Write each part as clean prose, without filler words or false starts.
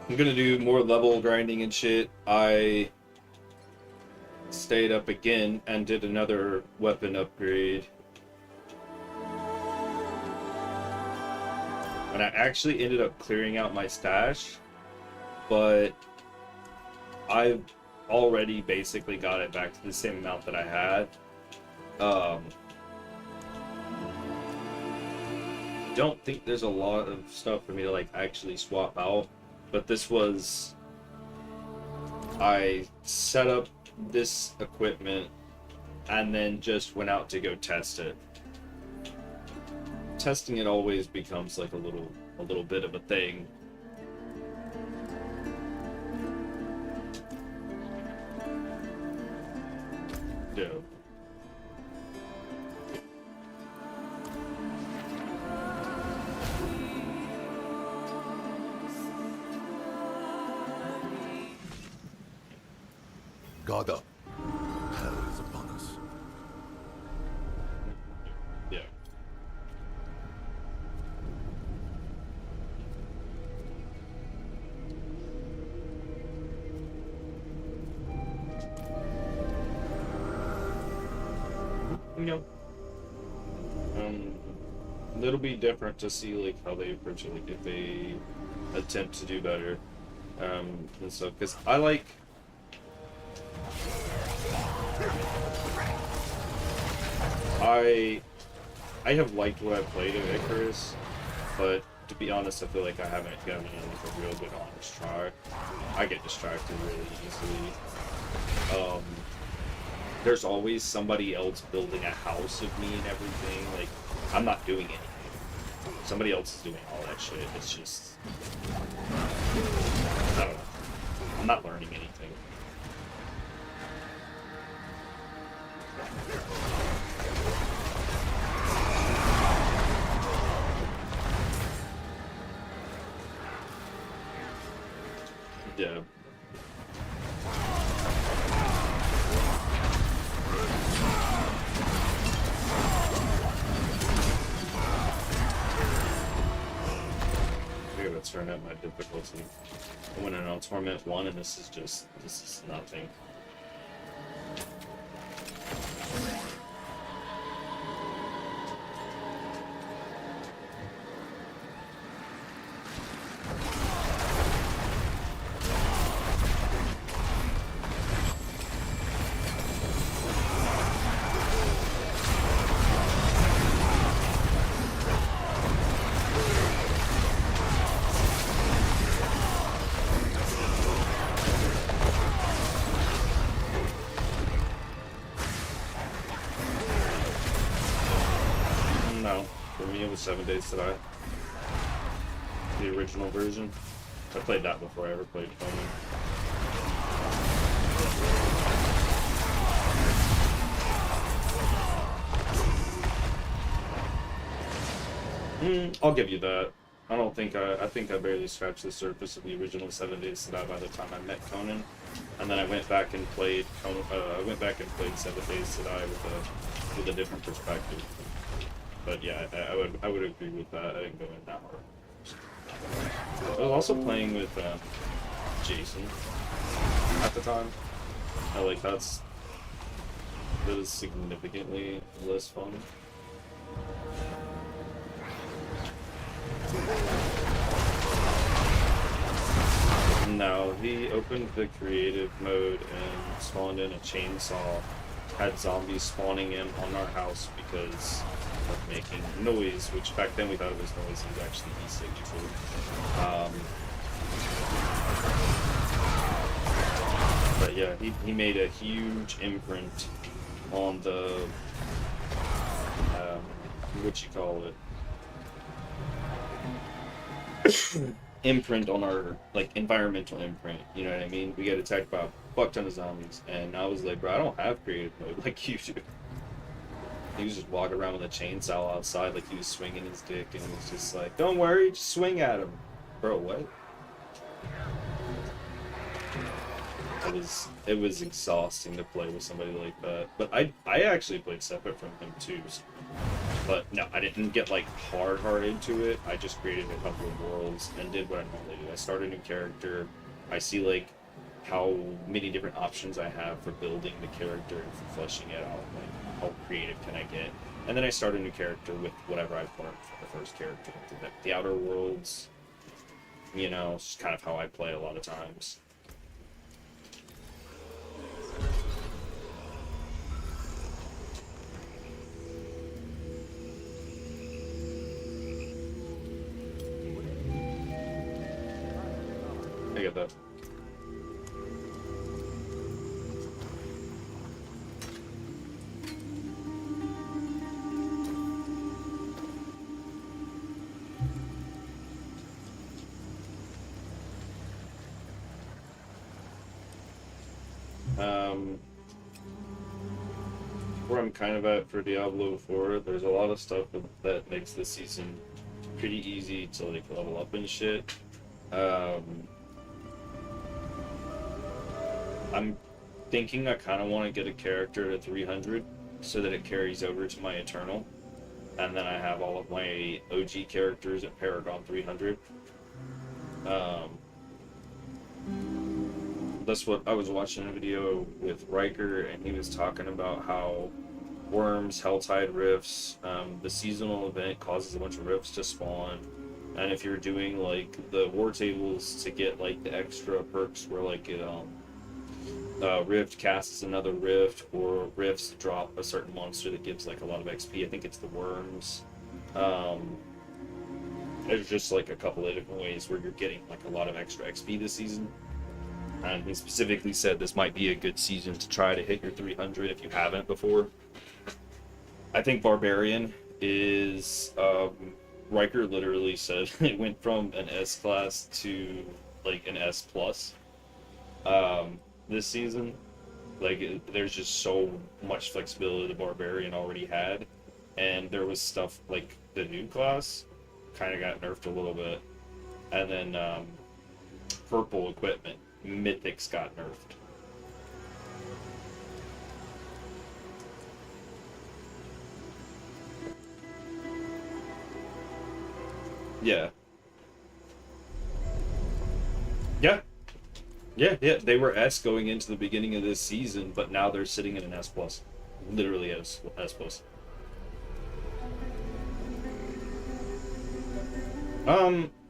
I'm gonna do more level grinding and shit. I stayed up again and did another weapon upgrade. And I actually ended up clearing out my stash, but I've already basically got it back to the same amount that I had. Don't think there's a lot of stuff for me to like actually swap out, but this was, I set up this equipment and then just went out to go test it. Testing it always becomes like a little bit of a thing. Yeah. Guard up. Hell is upon us. Yeah. You know, it'll be different to see like how they approach it, like if they attempt to do better, and stuff. Because I have liked what I've played of Icarus, but to be honest, I feel like I haven't gotten like a real good honest try. I get distracted really easily. There's always somebody else building a house of me and everything. Like, I'm not doing anything. Somebody else is doing all that shit. It's just, I don't know. I'm not learning anything. Yeah. Maybe let's turn up my difficulty. I went in on Torment 1 and this is nothing. No, for me it was 7 Days to Die. The original version. I played that before I ever played Conan. I'll give you that. I think I barely scratched the surface of the original 7 Days to Die by the time I met Conan, and then I went back and played 7 Days to Die with a different perspective. But yeah, I would agree with that. I didn't go in that hard. I was also playing with Jason at the time. That is significantly less fun. No, he opened the creative mode and spawned in a chainsaw. Had zombies spawning in on our house because of making noise, which back then we thought it was noise. It was actually e-signature. But yeah, he made a huge imprint on the what you call it. Imprint on our environmental imprint, you know what I mean? We got attacked by a fuck ton of zombies, and I was like, bro, I don't have creative mode like you do. He was just walking around with a chainsaw outside like he was swinging his dick, and it was just like, don't worry, just swing at him. Bro, what? It was exhausting to play with somebody like that. But I actually played separate from him too. So But no, I didn't get like hard into it. I just created a couple of worlds and did what I normally do. I started a new character. I see like how many different options I have for building the character and for fleshing it out. Like how creative can I get? And then I start a new character with whatever I've learned from the first character. The outer worlds, you know, it's just kind of how I play a lot of times. I get that. Where I'm kind of at for Diablo 4, there's a lot of stuff that makes this season pretty easy to like level up and shit. I'm thinking I kind of want to get a character to 300 so that it carries over to my Eternal, and then I have all of my OG characters at Paragon 300. That's what I was watching a video with Riker, and he was talking about how worms, Helltide rifts, the seasonal event causes a bunch of rifts to spawn, and if you're doing like the war tables to get like the extra perks where like it rift casts another rift, or rifts drop a certain monster that gives like a lot of XP. I think it's the worms. There's just like a couple of different ways where you're getting like a lot of extra XP this season. And he specifically said this might be a good season to try to hit your 300 if you haven't before. I think Barbarian is, Riker literally said it went from an S class to like an S plus this season. Like there's just so much flexibility the Barbarian already had, and there was stuff like the new class kind of got nerfed a little bit, and then purple equipment. Mythics got nerfed. Yeah. Yeah, they were S going into the beginning of this season, but now they're sitting in an S plus. Literally S plus.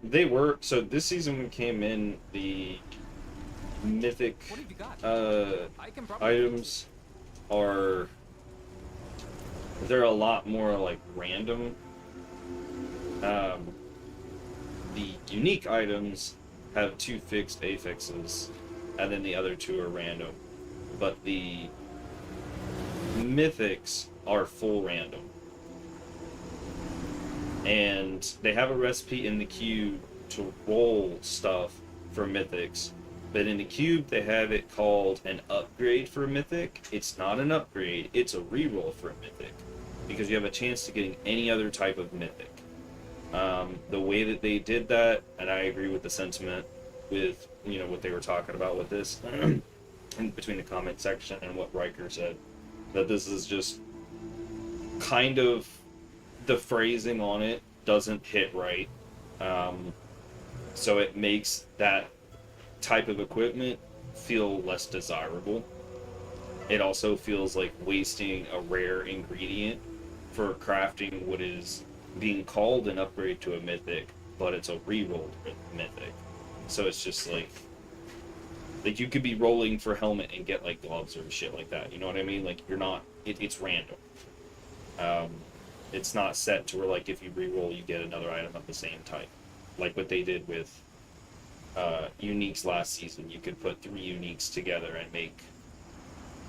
They were, so this season came in, the mythic items are, they're a lot more like random. The unique items have 2 fixed affixes, and then the other 2 are random. But the mythics are full random. And they have a recipe in the cube to roll stuff for mythics. But in the cube, they have it called an upgrade for a mythic. It's not an upgrade, it's a reroll for a mythic, because you have a chance to getting any other type of mythic. The way that they did that, and I agree with the sentiment with, you know, what they were talking about with this, in between the comment section and what Riker said, that this is just kind of, the phrasing on it doesn't hit right. So it makes that type of equipment feel less desirable. It also feels like wasting a rare ingredient for crafting what is being called an upgrade to a mythic, but it's a rerolled mythic. So it's just like you could be rolling for helmet and get like gloves or shit like that. You know what I mean? Like you're not. It's random. It's not set to where like if you reroll you get another item of the same type, like what they did with uniques last season. You could put 3 uniques together and make,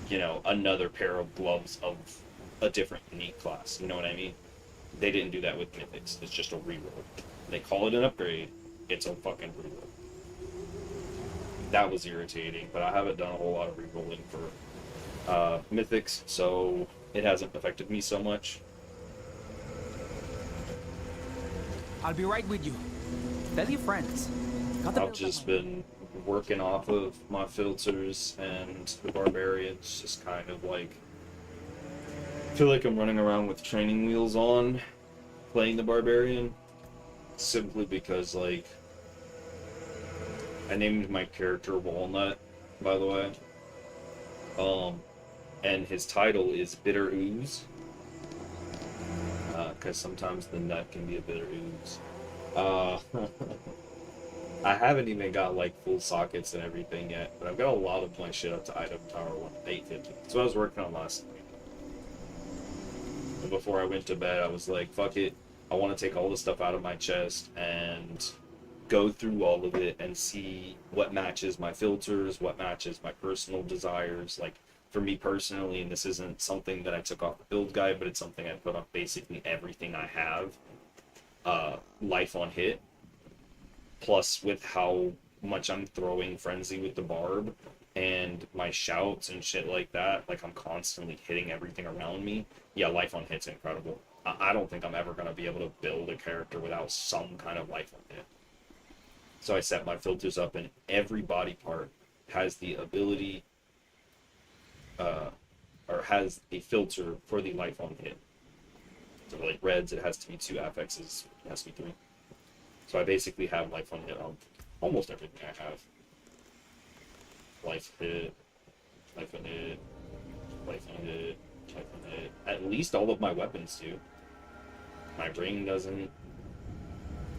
you know, another pair of gloves of a different unique class. You know what I mean? They didn't do that with mythics. It's just a reroll. They call it an upgrade. It's a fucking reroll. That was irritating, but I haven't done a whole lot of rerolling for mythics, so it hasn't affected me so much. I'll be right with you. Tell your friends. I've just been working off of my filters, and the Barbarian's just kind of like feel like I'm running around with training wheels on, playing the barbarian, simply because, like, I named my character Walnut, by the way. And his title is Bitter Ooze, because sometimes the nut can be a bitter ooze. I haven't even got like full sockets and everything yet, but I've got a lot of my shit up to item tower 850. That's what I was working on last night. And before I went to bed, I was like, fuck it. I want to take all the stuff out of my chest and go through all of it and see what matches my filters, what matches my personal desires. Like, for me personally, and this isn't something that I took off the build guide, but it's something I put on basically everything I have. Life on hit. Plus, with how much I'm throwing Frenzy with the Barb and my shouts and shit like that, like I'm constantly hitting everything around me. Yeah, life on hit's incredible. I don't think I'm ever going to be able to build a character without some kind of life on hit. So I set my filters up, and every body part has the ability, or has a filter for the life on hit. So like reds, it has to be 2, affixes, it has to be 3. So I basically have life on hit on almost everything I have. Life hit, life on hit, life on hit, life on hit. At least all of my weapons do. My ring doesn't.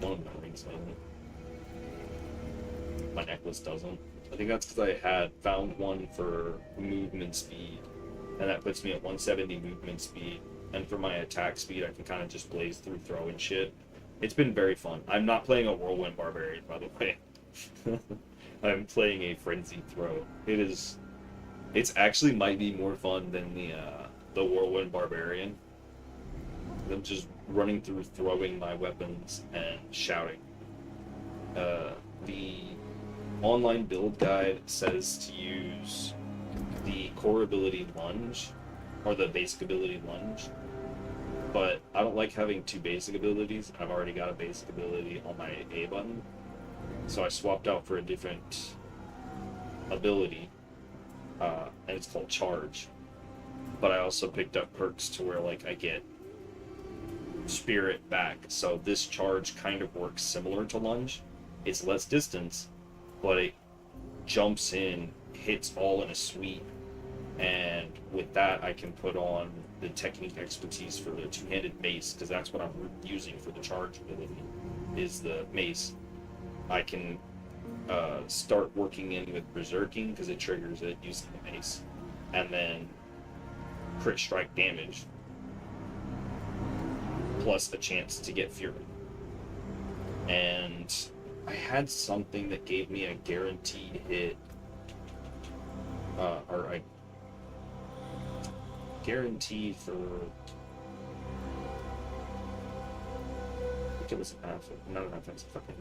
One of my rings doesn't. My necklace doesn't. I think that's because I had found one for movement speed, and that puts me at 170 movement speed. And for my attack speed, I can kind of just blaze through throwing shit. It's been very fun. I'm not playing a Whirlwind Barbarian, by the way. I'm playing a Frenzy Throw. It's actually might be more fun than the Whirlwind Barbarian. I'm just running through throwing my weapons and shouting. The online build guide says to use the core ability Lunge, or the basic ability Lunge, but I don't like having 2 basic abilities. I've already got a basic ability on my A button, so I swapped out for a different ability, and it's called Charge. But I also picked up perks to where, like, I get Spirit back, so this Charge kind of works similar to Lunge. It's less distance, but it jumps in, hits all in a sweep, and with that I can put on the technique expertise for the 2-handed mace, because that's what I'm using for the charge ability, is the mace. I can start working in with berserking, because it triggers it using the mace, and then crit strike damage, plus a chance to get fury. And I had something that gave me a guaranteed hit, or I guaranteed for, I think it was an affix, not an affix, fucking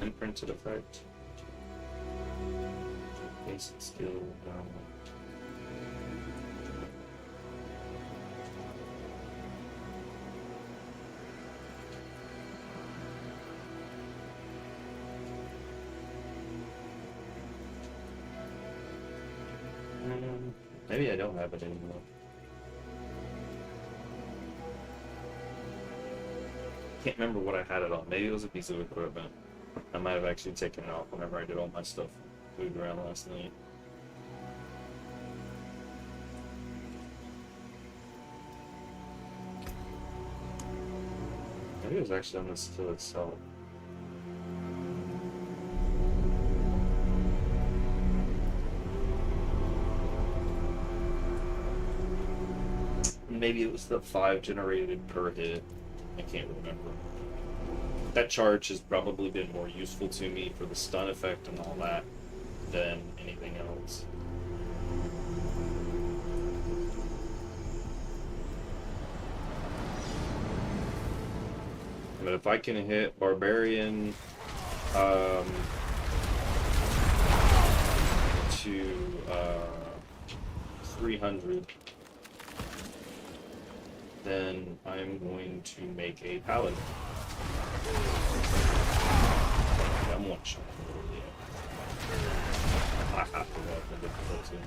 imprinted effect, basic skill, maybe I don't have it anymore. Can't remember what I had it on. Maybe it was a piece of equipment. I might have actually taken it off whenever I did all my stuff, moved around last night. Maybe it was actually on the skill itself. Maybe it was the 5 generated per hit. I can't remember. That charge has probably been more useful to me for the stun effect and all that than anything else. But if I can hit Barbarian to 300, then I'm going to make a paladin. I'm one shot. I have to go up in difficulty.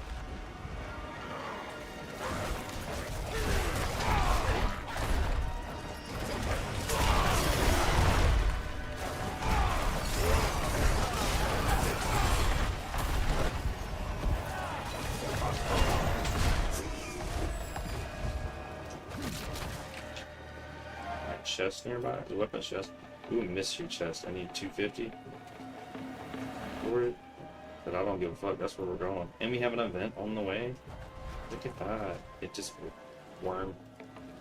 Chest nearby? The weapon chest. Ooh, mystery chest. I need 250 for it. But I don't give a fuck. That's where we're going. And we have an event on the way. Look at that. It just... Worm.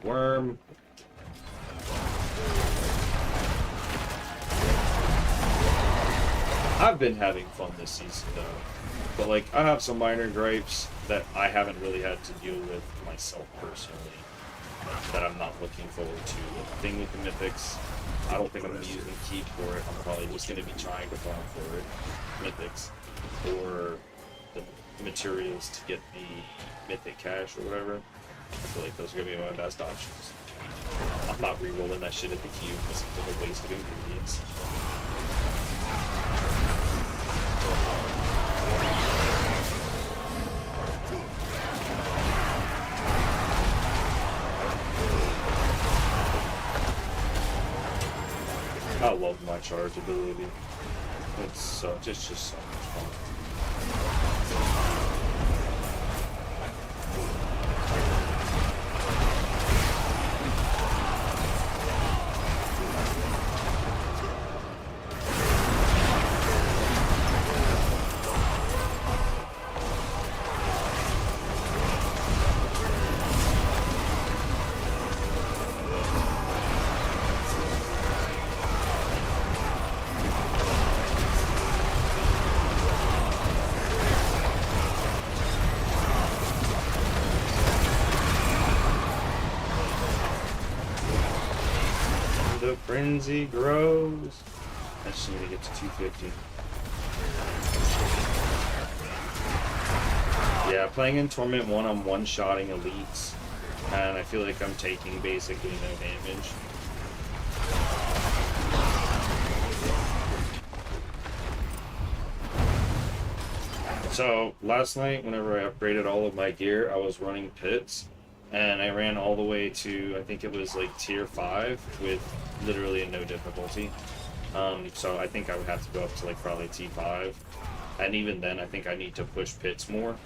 Worm! I've been having fun this season, though. But, like, I have some minor gripes that I haven't really had to deal with myself personally. That I'm not looking forward to. The thing with the mythics, I don't think I'm going to be using keep for it. I'm probably just going to be trying to farm for it. Mythics. Or the materials to get the mythic cash or whatever. I feel like those are going to be my best options. I'm not re-rolling that shit at the cube because it's a waste of ingredients. I love my charge ability. It's just so much fun. The frenzy grows. I just need to get to 250. Yeah, playing in Torment 1, I'm one-shotting elites, and I feel like I'm taking basically no damage. So, last night, whenever I upgraded all of my gear, I was running pits, and I ran all the way to, I think it was like tier 5 with literally no difficulty. So I think I would have to go up to like probably T5. And even then, I think I need to push pits more.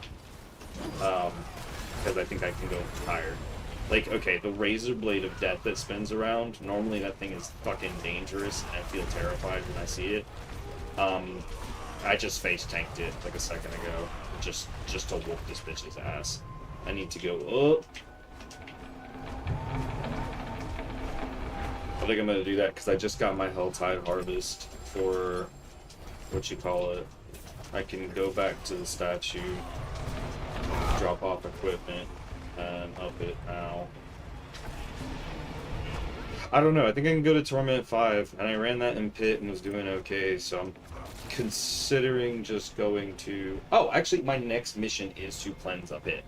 Because I think I can go higher. Like, okay, the Razor Blade of Death that spins around, normally that thing is fucking dangerous, and I feel terrified when I see it. I just face tanked it like a second ago, just to whoop this bitch's ass. I need to go up. I think I'm gonna do that because I just got my Helltide Harvest for what you call it. I can go back to the statue, drop off equipment, and up it now. I don't know, I think I can go to Torment 5, and I ran that in Pit and was doing okay, so I'm considering just going to... Oh, actually, my next mission is to cleanse up Pit.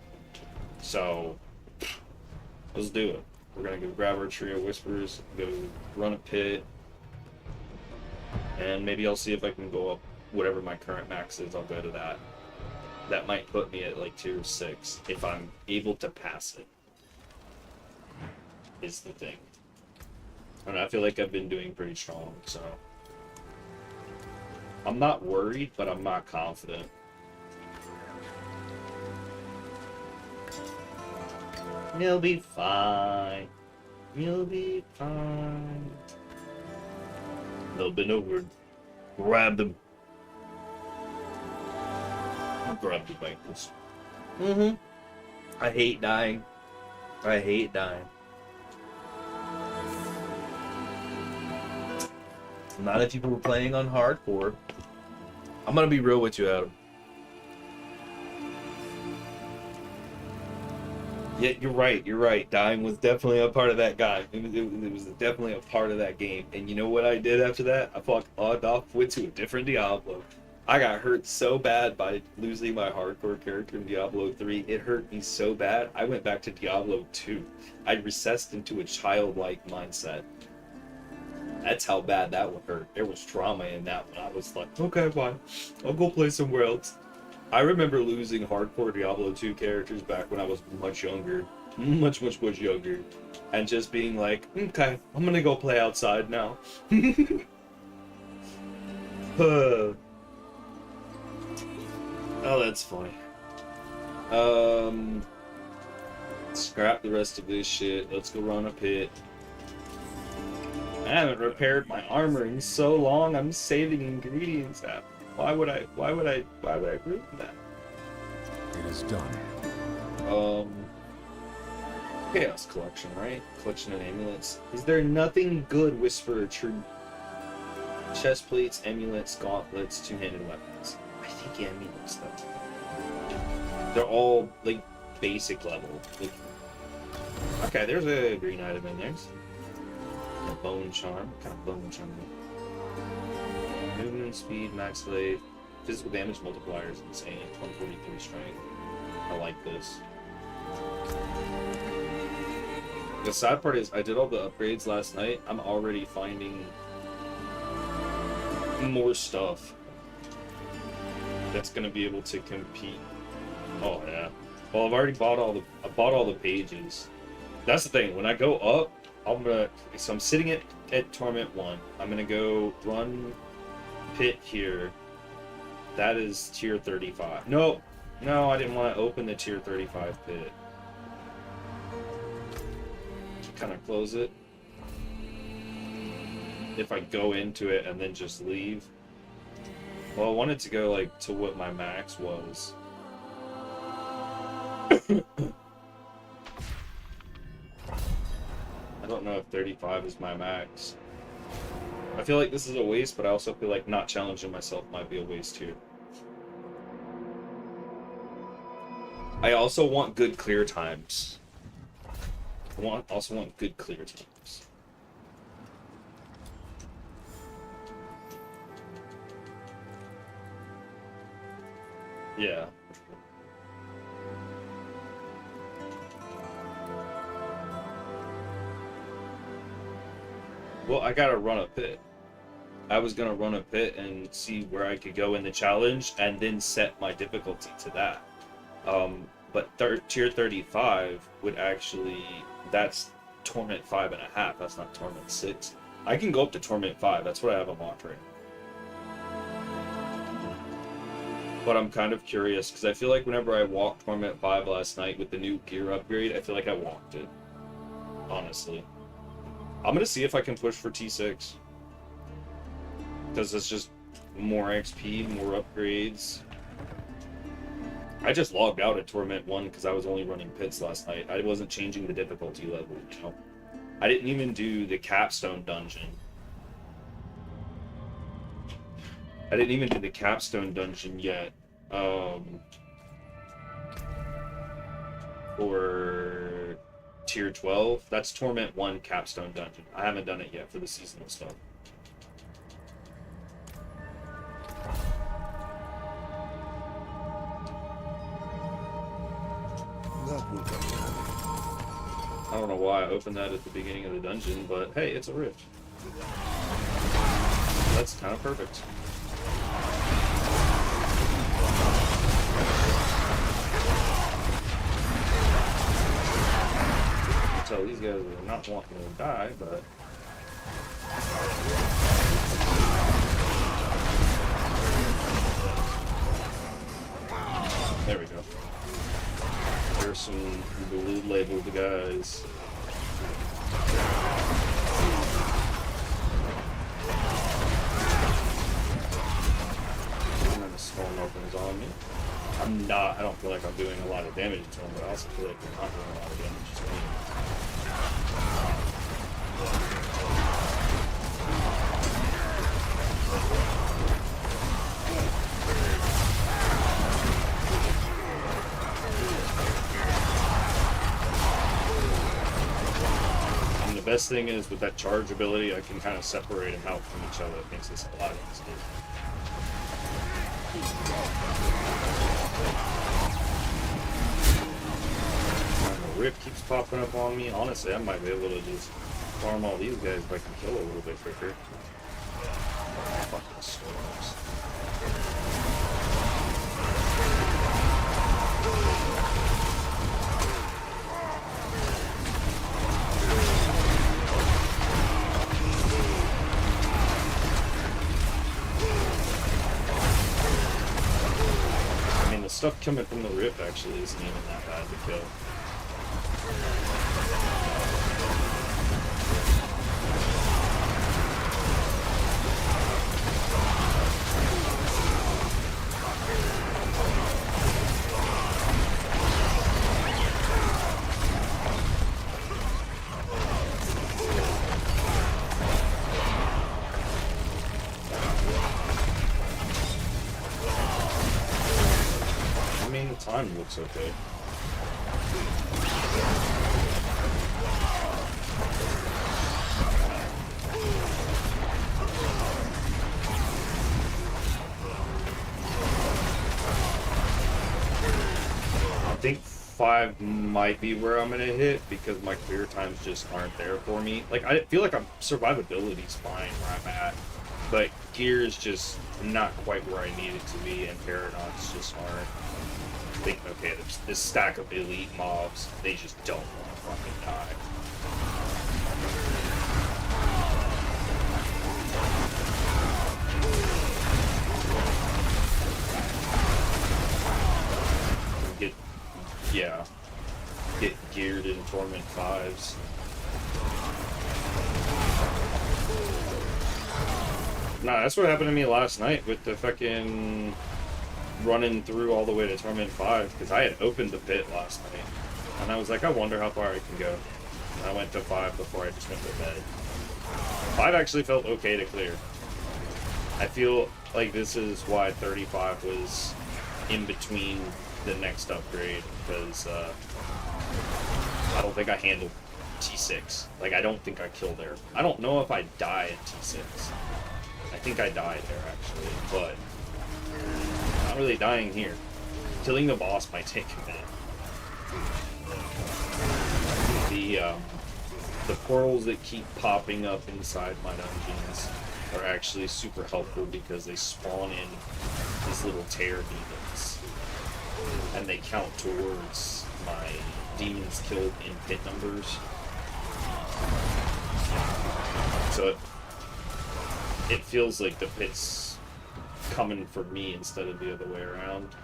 So, let's do it. We're gonna go grab our Trio Whispers, go run a Pit, and maybe I'll see if I can go up whatever my current max is, I'll go to that. That might put me at like tier 6, if I'm able to pass it, is the thing. And I feel like I've been doing pretty strong, so... I'm not worried, but I'm not confident. You'll be fine. You'll be fine. They'll bend over. Grab them. Grab the ankles. I hate dying. I hate dying. Not if you were playing on hardcore. I'm gonna be real with you, Adam. Yeah, you're right. You're right. Dying was definitely a part of that guy. It was definitely a part of that game. And you know what I did after that? I fucking logged off, went to a different Diablo. I got hurt so bad by losing my hardcore character in Diablo 3. It hurt me so bad. I went back to Diablo 2. I recessed into a childlike mindset. That's how bad that one hurt. There was trauma in that one. I was like, okay, fine. I'll go play somewhere else. I remember losing hardcore Diablo 2 characters back when I was much younger. Much younger. And just being like, okay, I'm gonna go play outside now. Oh, that's funny. Scrap the rest of this shit. Let's go run a pit. I haven't repaired my armor in so long. I'm saving ingredients app. Why would I ruin that? It is done. Chaos collection, right? Collection of amulets. Is there nothing good, Whisperer True? Chest plates, amulets, gauntlets, two-handed weapons. I think amulets, though. They're all, like, basic level. Like, okay, there's a green item in there. A bone charm. What kind of bone charm? Movement speed, max blade. Physical damage multiplier is insane. 143 strength. I like this. The sad part is I did all the upgrades last night. I'm already finding more stuff that's gonna be able to compete. Oh yeah. Well, I've already bought all the pages. That's the thing. When I go up, so I'm sitting at Torment 1. I'm gonna go run pit here. That is tier 35. No, I didn't want to open the tier 35 pit. Kind of close it. If I go into it and then just leave. Well, I wanted to go like to what my max was. I don't know if 35 is my max. I feel like this is a waste, but I also feel like not challenging myself might be a waste here. I also want good clear times. I also want good clear times. Yeah. Well, I gotta run a pit. I was gonna run a pit and see where I could go in the challenge and then set my difficulty to that. But tier 35 would actually, that's Torment 5.5, that's not Torment 6. I can go up to Torment 5, that's what I have unlocked right now. But I'm kind of curious, because I feel like whenever I walked Torment 5 last night with the new gear upgrade, I feel like I walked it. Honestly. I'm gonna see if I can push for T6. Because it's just more XP, more upgrades. I just logged out at Torment 1 because I was only running pits last night. I wasn't changing the difficulty level, you know. I didn't even do the capstone dungeon. I didn't even do the capstone dungeon yet. For tier 12. That's Torment 1 capstone dungeon. I haven't done it yet for the seasonal stuff. I don't know why I opened that at the beginning of the dungeon, but hey, it's a rift. That's kind of perfect. I can tell these guys are not wanting to die, but... There we go. There's some blue labeled guys. And then the storm opens on me. I don't feel like I'm doing a lot of damage to him, but I also feel like I'm not doing a lot of damage to him. The best thing is with that charge ability, I can kind of separate them out from each other. It makes this a lot easier. Rip keeps popping up on me. Honestly, I might be able to just farm all these guys if I can kill a little bit quicker. Fucking storms. stuff coming from the Rift actually isn't even that bad to kill. Time looks okay. I think 5 might be where I'm gonna hit because my clear times just aren't there for me. Like, I feel like survivability's fine where I'm at, but gear is just not quite where I need it to be, and paradox just aren't. Think, okay, there's this stack of elite mobs, they just don't want to fucking die. Get geared in Torment 5s. Nah, that's what happened to me last night with the fucking running through all the way to Torment 5, because I had opened the pit last night, and I was like, I wonder how far I can go. And I went to 5 before I just went to bed. 5 actually felt okay to clear. I feel like this is why 35 was in between the next upgrade, because I don't think I handled T6. Like, I don't think I killed there. I don't know if I die at T6. I think I died there, actually, but not really dying here. Killing the boss might take a minute. The portals that keep popping up inside my dungeons are actually super helpful because they spawn in these little tear demons, and they count towards my demons killed in pit numbers. So it feels like the pit's coming for me instead of the other way around.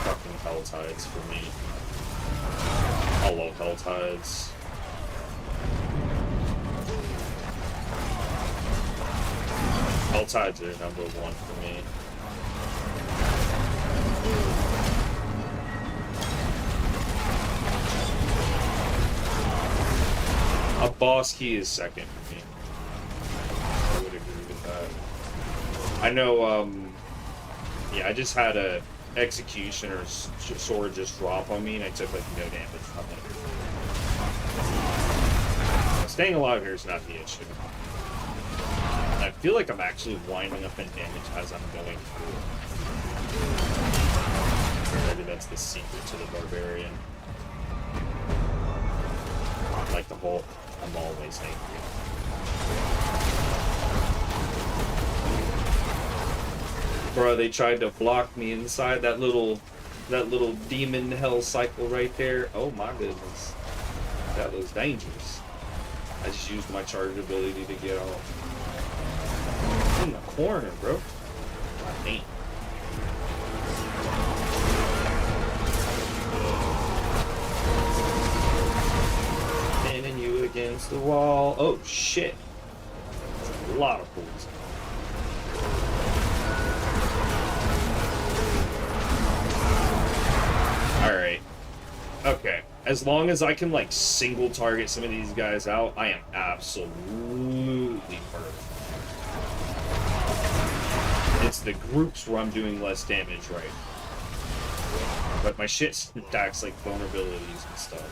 Fucking Hell Tides for me. I love Hell Tides. Hell Tides are number 1 for me. A boss key is second for me. I would agree with that. I know, yeah, I just had a executioner sword just drop on me, and I took like no damage from it. Staying alive here is not the issue. And I feel like I'm actually winding up in damage as I'm going through. Maybe that's the secret to the barbarian. Like the whole, I'm always angry. Bro, they tried to block me inside that little demon hell cycle right there. Oh my goodness. That was dangerous. I just used my charge ability to get off. In the corner, bro. God damn. Pinning you against the wall. Oh shit. That's a lot of fools. Alright. Okay. As long as I can, like, single target some of these guys out, I am absolutely perfect. It's the groups where I'm doing less damage, right? But my shit stacks, like, vulnerabilities and stuff.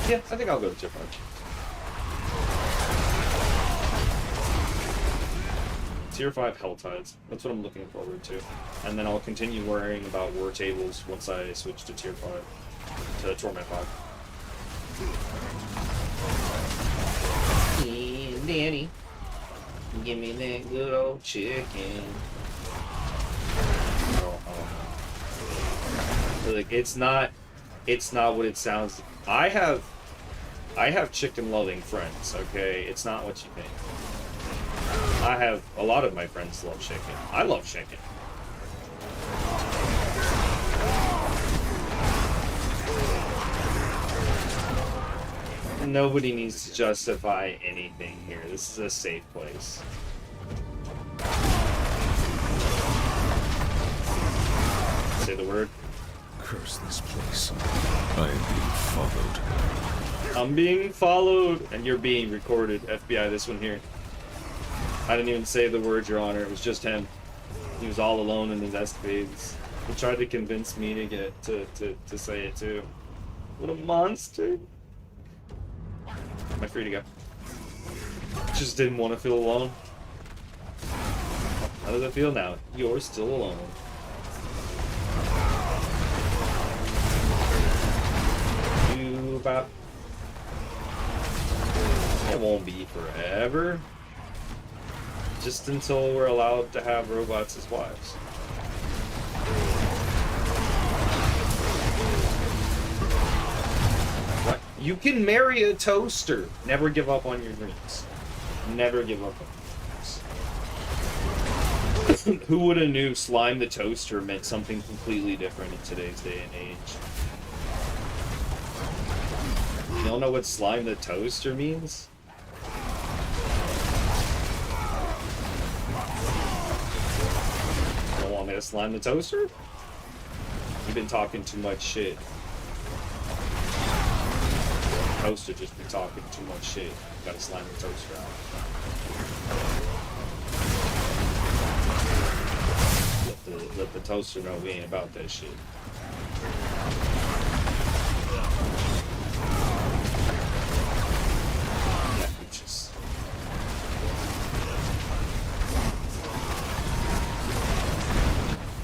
Yeah, I think I'll go to tier 5. Tier 5 Hell Tides. That's what I'm looking forward to. And then I'll continue worrying about war tables once I switch to tier 5. To Torment 5. Hey, Danny. Give me that good old chicken. Oh, Like, it's not what it sounds. I have chicken loving friends, okay? It's not what you think. I have a lot of my friends love chicken. I love chicken. Nobody needs to justify anything here. This is a safe place. Say the word. Curse this place. I am being followed. I'm being followed, and you're being recorded. FBI, this one here. I didn't even say the word, Your Honor. It was just him. He was all alone in his escapades. He tried to convince me to get to say it too. What a monster. Am I free to go? Just didn't want to feel alone. How does it feel now? You're still alone. You about... It won't be forever. Just until we're allowed to have robots as wives. What? You can marry a toaster. Never give up on your dreams. Never give up on your dreams. Who would have knew Slime the Toaster meant something completely different in today's day and age? You don't know what Slime the Toaster means? Don't want me to slime the toaster? You've been talking too much shit. Toaster just been talking too much shit. Gotta slime the toaster out. Let the toaster know we ain't about that shit.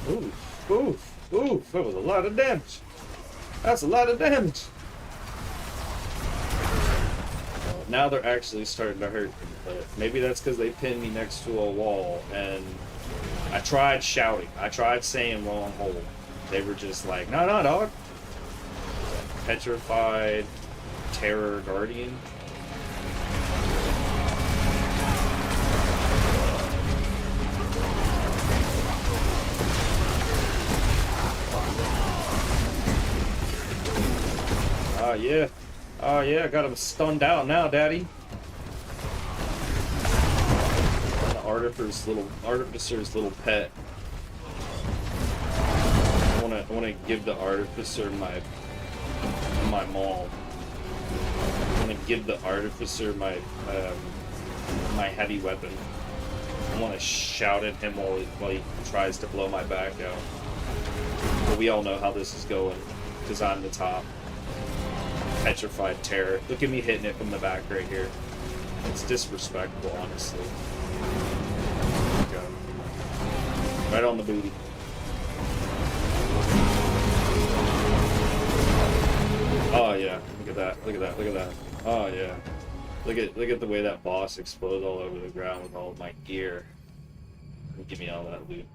Oof, oof, oof, that was a lot of damage. That's a lot of damage. Well, now they're actually starting to hurt me, but maybe that's because they pinned me next to a wall, and I tried shouting. I tried saying wrong hole. They were just like, no, no, dog. Petrified Terror Guardian. Oh yeah. Oh yeah, I got him stunned out now, Daddy. The artificer's little pet. I wanna give the artificer my maul. I wanna give the artificer my my heavy weapon. I wanna shout at him while he tries to blow my back out. But we all know how this is going, because I'm the top. Petrified Terror. Look at me hitting it from the back right here. It's disrespectful, honestly. Go. Right on the booty. Oh yeah, look at that, look at that, look at that. Oh yeah. Look at the way that boss exploded all over the ground with all of my gear. Give me all that loot.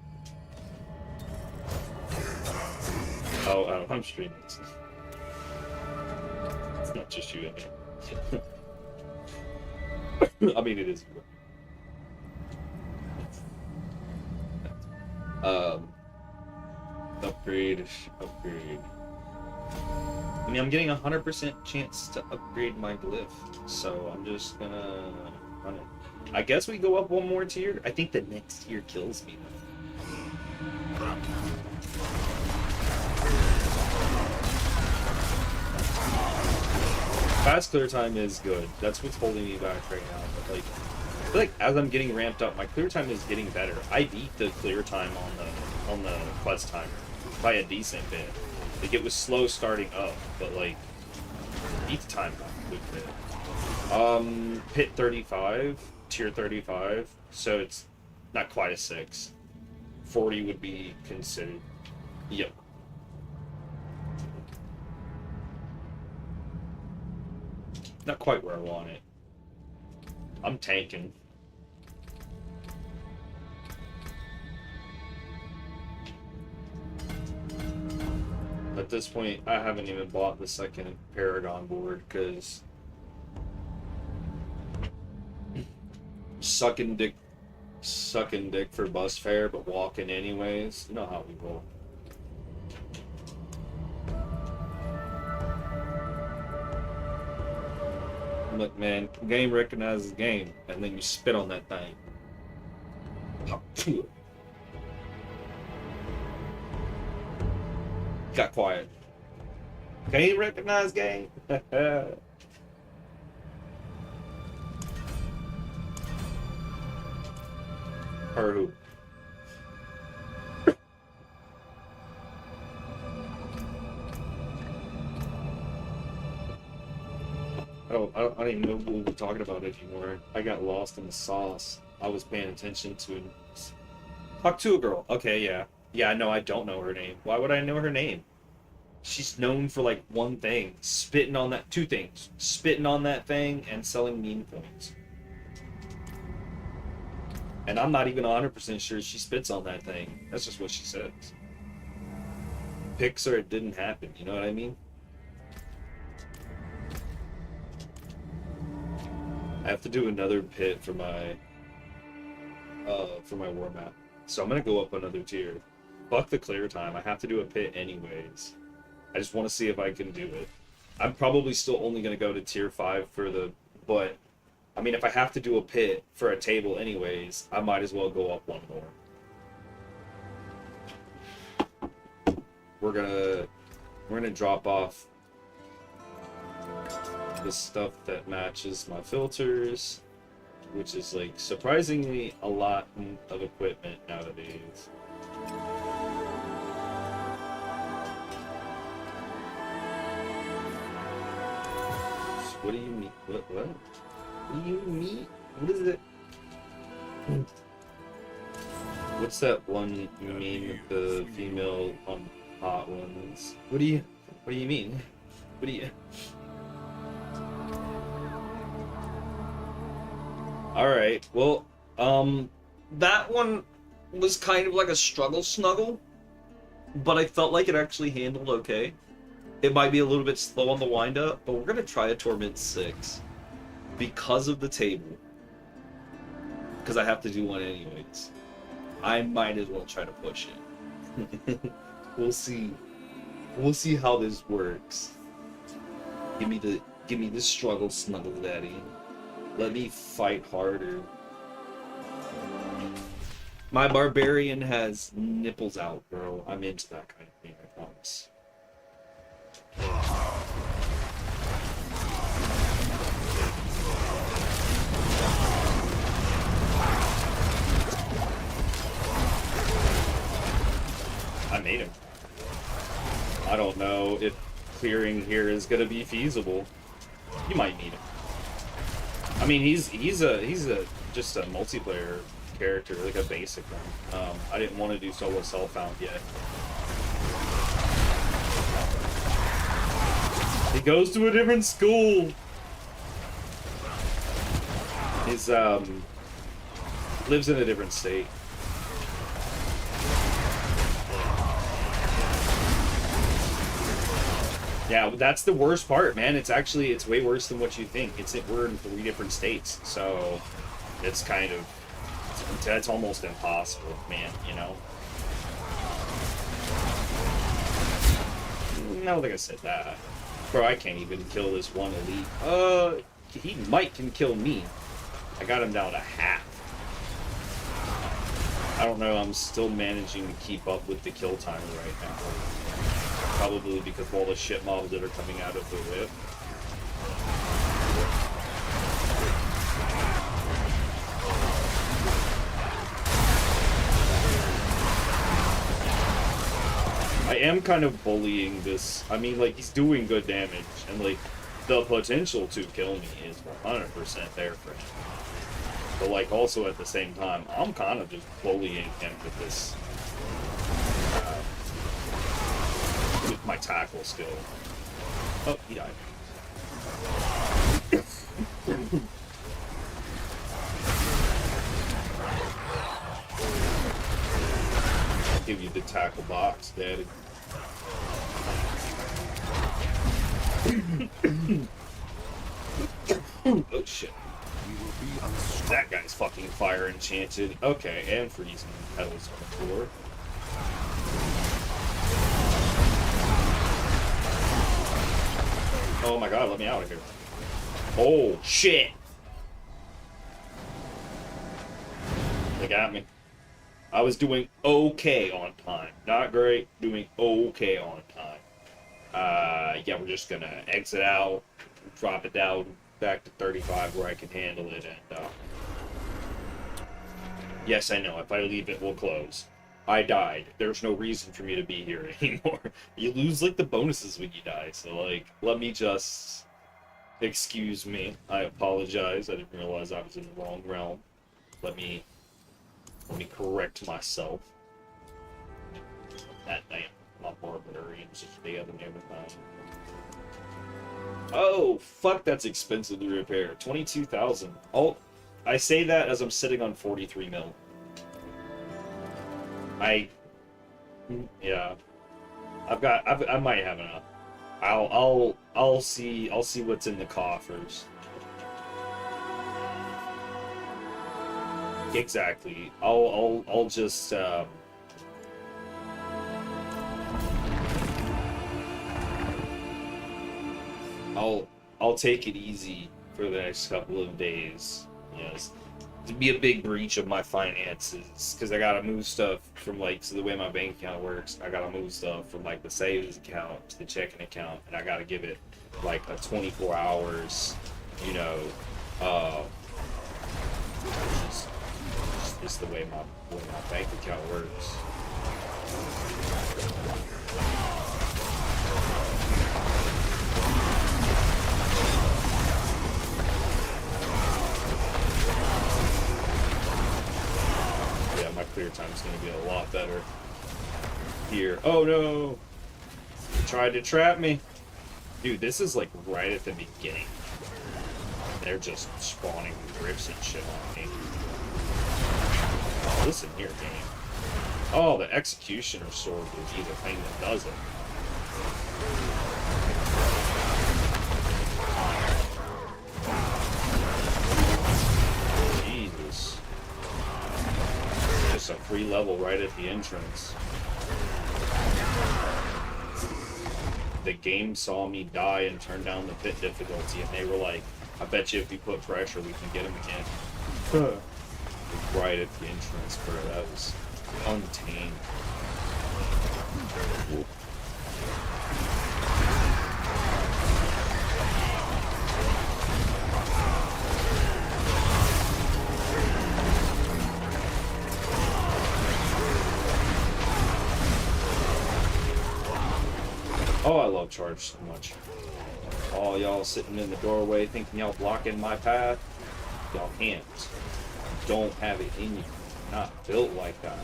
Oh, I'm streaming. It's not just you and me. I mean, it is. Upgrade. I mean, I'm getting 100% chance to upgrade my glyph, so I'm just gonna run it. I guess we go up one more tier. I think the next tier kills me, though. Fast clear time is good. That's what's holding me back right now. But like, I feel like as I'm getting ramped up, my clear time is getting better. I beat the clear time on the quest timer by a decent bit. Like, it was slow starting up, but like, beat the time by a good bit. Pit 35, tier 35, so it's not quite a 6. 40 would be considered. Yep. Not quite where I want it. I'm tanking. this point, I haven't even bought the second Paragon board, because sucking dick for bus fare, but walking anyways. You know how we roll. Look, man, game recognizes game, and then you spit on that thing. Got quiet. Game recognized game. Or who? I don't even know what we're talking about anymore. I got lost in the sauce. I was paying attention to it. Talk to a girl. Okay, yeah. Yeah, no, I don't know her name. Why would I know her name? She's known for like one thing. Spitting on that... Two things. Spitting on that thing and selling meme coins. And I'm not even 100% sure she spits on that thing. That's just what she says. Picks her, it didn't happen. You know what I mean? I have to do another pit for my war map. So I'm gonna go up another tier. Fuck the clear time. I have to do a pit anyways. I just want to see if I can do it. I'm probably still only gonna go to tier 5 for the... But, I mean, if I have to do a pit for a table anyways, I might as well go up one more. We're gonna drop off the stuff that matches my filters, which is like surprisingly a lot of equipment nowadays. What do you mean? What do you mean? What is it? What's that one meme with the female on hot ones? What do you mean? What do you... Alright, well, that one was kind of like a struggle snuggle, but I felt like it actually handled okay. It might be a little bit slow on the wind up, but we're gonna try a Torment 6 because of the table. Because I have to do one anyways. I might as well try to push it. We'll see. We'll see how this works. Give me the struggle snuggle daddy. Let me fight harder. My barbarian has nipples out, bro. I'm into that kind of thing, I promise. I made him. I don't know if clearing here is gonna be feasible. You might need him. I mean, he's just a multiplayer character, like a basic one. I didn't want to do solo self-found yet. He goes to a different school. He's lives in a different state. Yeah, that's the worst part, man. It's way worse than what you think. We're in 3 different states, so it's kind of, that's almost impossible, man, you know? I don't think I said that. Bro, I can't even kill this one elite. He can kill me. I got him down to half. I don't know, I'm still managing to keep up with the kill timer right now. Probably because of all the shit mobs that are coming out of the whip. I am kind of bullying this. I mean, like, he's doing good damage, and, like, the potential to kill me is 100% there for him. But, like, also at the same time, I'm kind of just bullying him with this. With my tackle skill. Oh, he died. I'll give you the tackle box, daddy. Oh shit. That guy's fucking fire enchanted. Okay, and freezing petals on the floor. Oh my god, let me out of here. Oh shit! They got me. I was doing okay on time. Not great, doing okay on time. Yeah, we're just gonna exit out, drop it down back to 35 where I can handle it, and, yes, I know, if I leave it, we'll close. I died. There's no reason for me to be here anymore. You lose, like, the bonuses when you die, so, like, let me just... Excuse me. I apologize. I didn't realize I was in the wrong realm. Let me correct myself. That damn, my barbarians just failed and everything. Oh, fuck, that's expensive to repair. 22,000. Oh, I say that as I'm sitting on 43 mil. Yeah. I might have enough. I'll see what's in the coffers. Exactly. I'll just I'll take it easy for the next couple of days. Yes. To be a big breach of my finances, because I gotta move stuff from, like, so the way my bank account works, I gotta move stuff from, like, the savings account to the checking account, and I gotta give it like a 24 hours, you know, just the way my bank account works. My clear time is going to be a lot better here. Oh no! They tried to trap me. Dude, this is like right at the beginning. They're just spawning grips and shit on me. Oh, listen here, game. Oh, the Executioner Sword will be the thing that does it. Jesus. Just a free level right at the entrance. The game saw me die and turn down the pit difficulty, and they were like, I bet you if we put pressure, we can get him again. Right at the entrance, bro. That was untamed. Whoop. Oh, I love charge so much. All y'all sitting in the doorway thinking y'all blocking my path. Y'all can't. You don't have it in you. You're not built like that.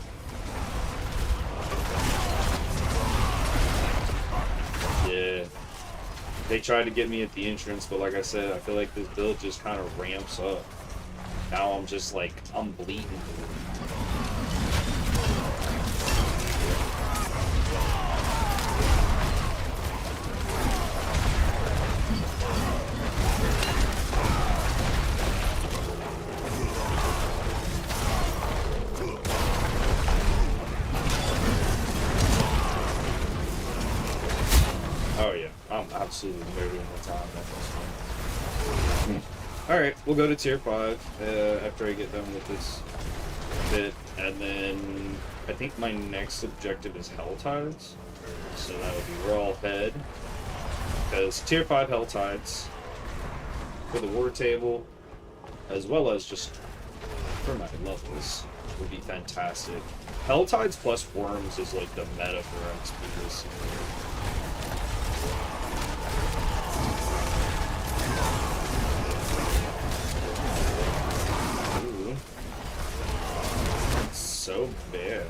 Yeah. They tried to get me at the entrance, but like I said, I feel like this build just kind of ramps up. Now I'm just like, I'm bleeding. Oh yeah, I'm absolutely murdering the time at this point. Alright, we'll go to tier 5 after I get done with this bit, and then I think my next objective is Hell Tides, so that would be Raw Head, because tier 5 Hell Tides for the war table, as well as just for my levels, would be fantastic. Hell Tides plus Worms is like the meta for XP this year. So bad.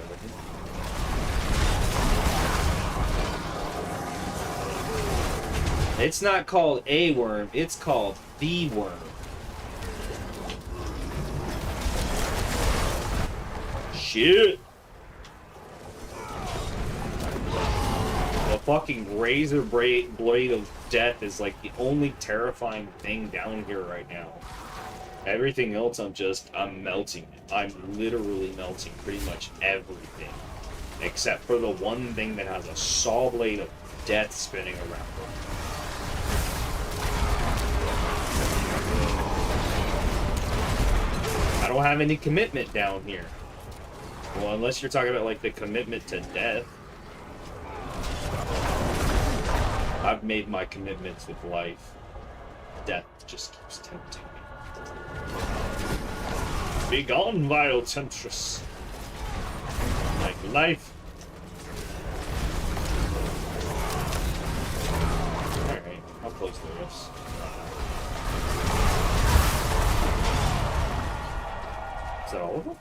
It's not called a worm, it's called the worm. Shit. The fucking razor blade of death is like the only terrifying thing down here right now. Everything else, I'm melting. I'm literally melting pretty much everything. Except for the one thing that has a saw blade of death spinning around it. I don't have any commitment down here. Well, unless you're talking about like the commitment to death. I've made my commitments with life. Death just keeps tempting me. Be gone, vile temptress. Like life. Alright, I'll close the rifts. Is that all of them?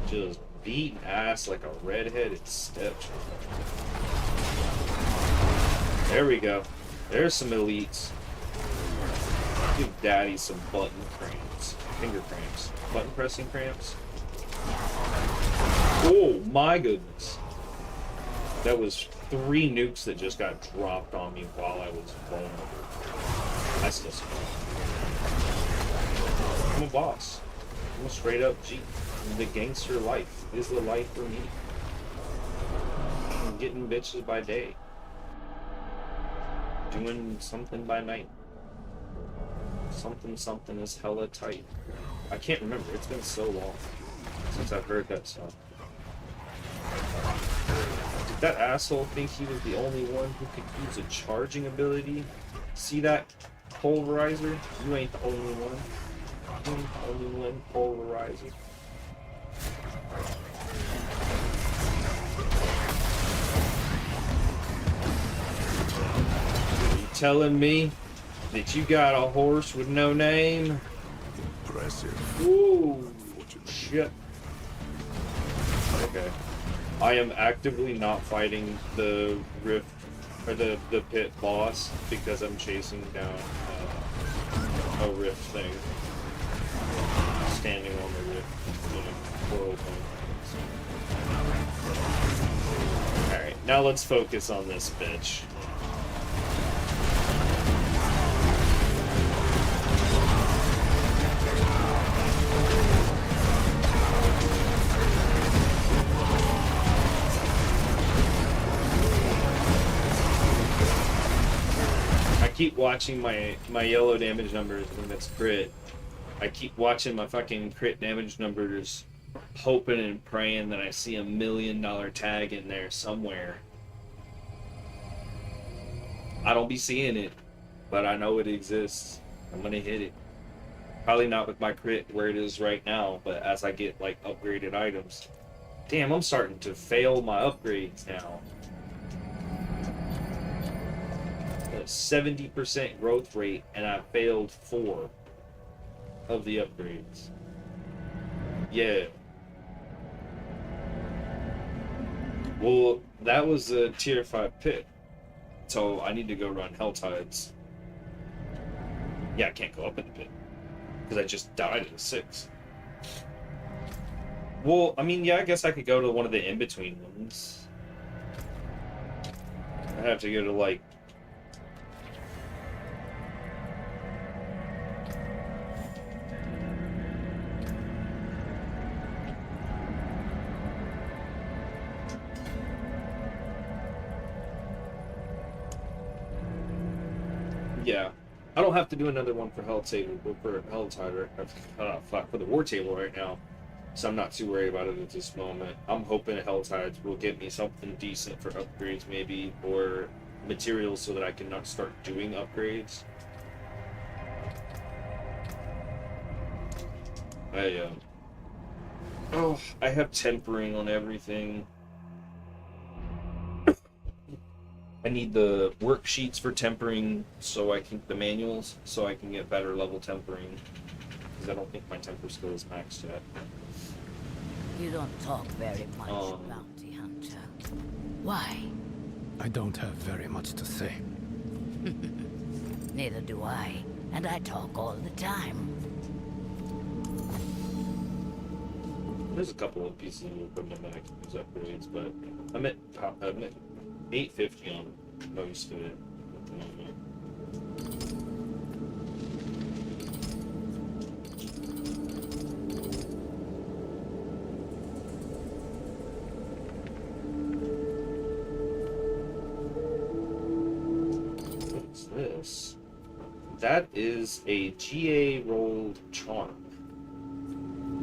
Just beating ass like a redheaded stepchild. There we go. There's some elites. Give daddy some button cramps. Finger cramps. Button pressing cramps. Oh my goodness. That was 3 nukes that just got dropped on me while I was vulnerable. I still survived. I'm a boss. I'm a straight up G. The gangster life is the life for me. I'm getting bitches by day. Doing something by night. Something is hella tight. I can't remember. It's been so long since I've heard that song. Did that asshole think he was the only one who could use a charging ability? See that pulverizer? You ain't the only one. You ain't the only one pulverizer. Are you telling me that you got a horse with no name? Impressive. Ooh, shit. Okay. I am actively not fighting the rift, or the pit boss, because I'm chasing down a rift thing. Standing on the rift, portal thing. Alright, now let's focus on this bitch. I keep watching my yellow damage numbers when it's crit. I keep watching my fucking crit damage numbers, hoping and praying that I see $1 million tag in there somewhere. I don't be seeing it, but I know it exists. I'm gonna hit it. Probably not with my crit where it is right now, but as I get like upgraded items. Damn, I'm starting to fail my upgrades now. 70% growth rate, and I failed 4 of the upgrades. Yeah. Well, that was a tier 5 pit, so I need to go run Hell Tides. Yeah, I can't go up in the pit because I just died at a 6. Well, I mean, yeah, I guess I could go to one of the in-between ones. I have to go to like yeah, I don't have to do another one for Hell Table, but for Hell Tide, for the War Table right now, so I'm not too worried about it at this moment. I'm hoping Hell Tides will get me something decent for upgrades, maybe, or materials so that I can not start doing upgrades. I have tempering on everything. I need the worksheets for tempering, so I can the manuals, so I can get better level tempering. Because I don't think my temper skill is maxed yet. You don't talk very much, bounty hunter. Why? I don't have very much to say. Neither do I, and I talk all the time. There's a couple of pieces of equipment that I can use upgrades, but I'm at 850 on most of it at the moment. What is this? That is a GA rolled charm.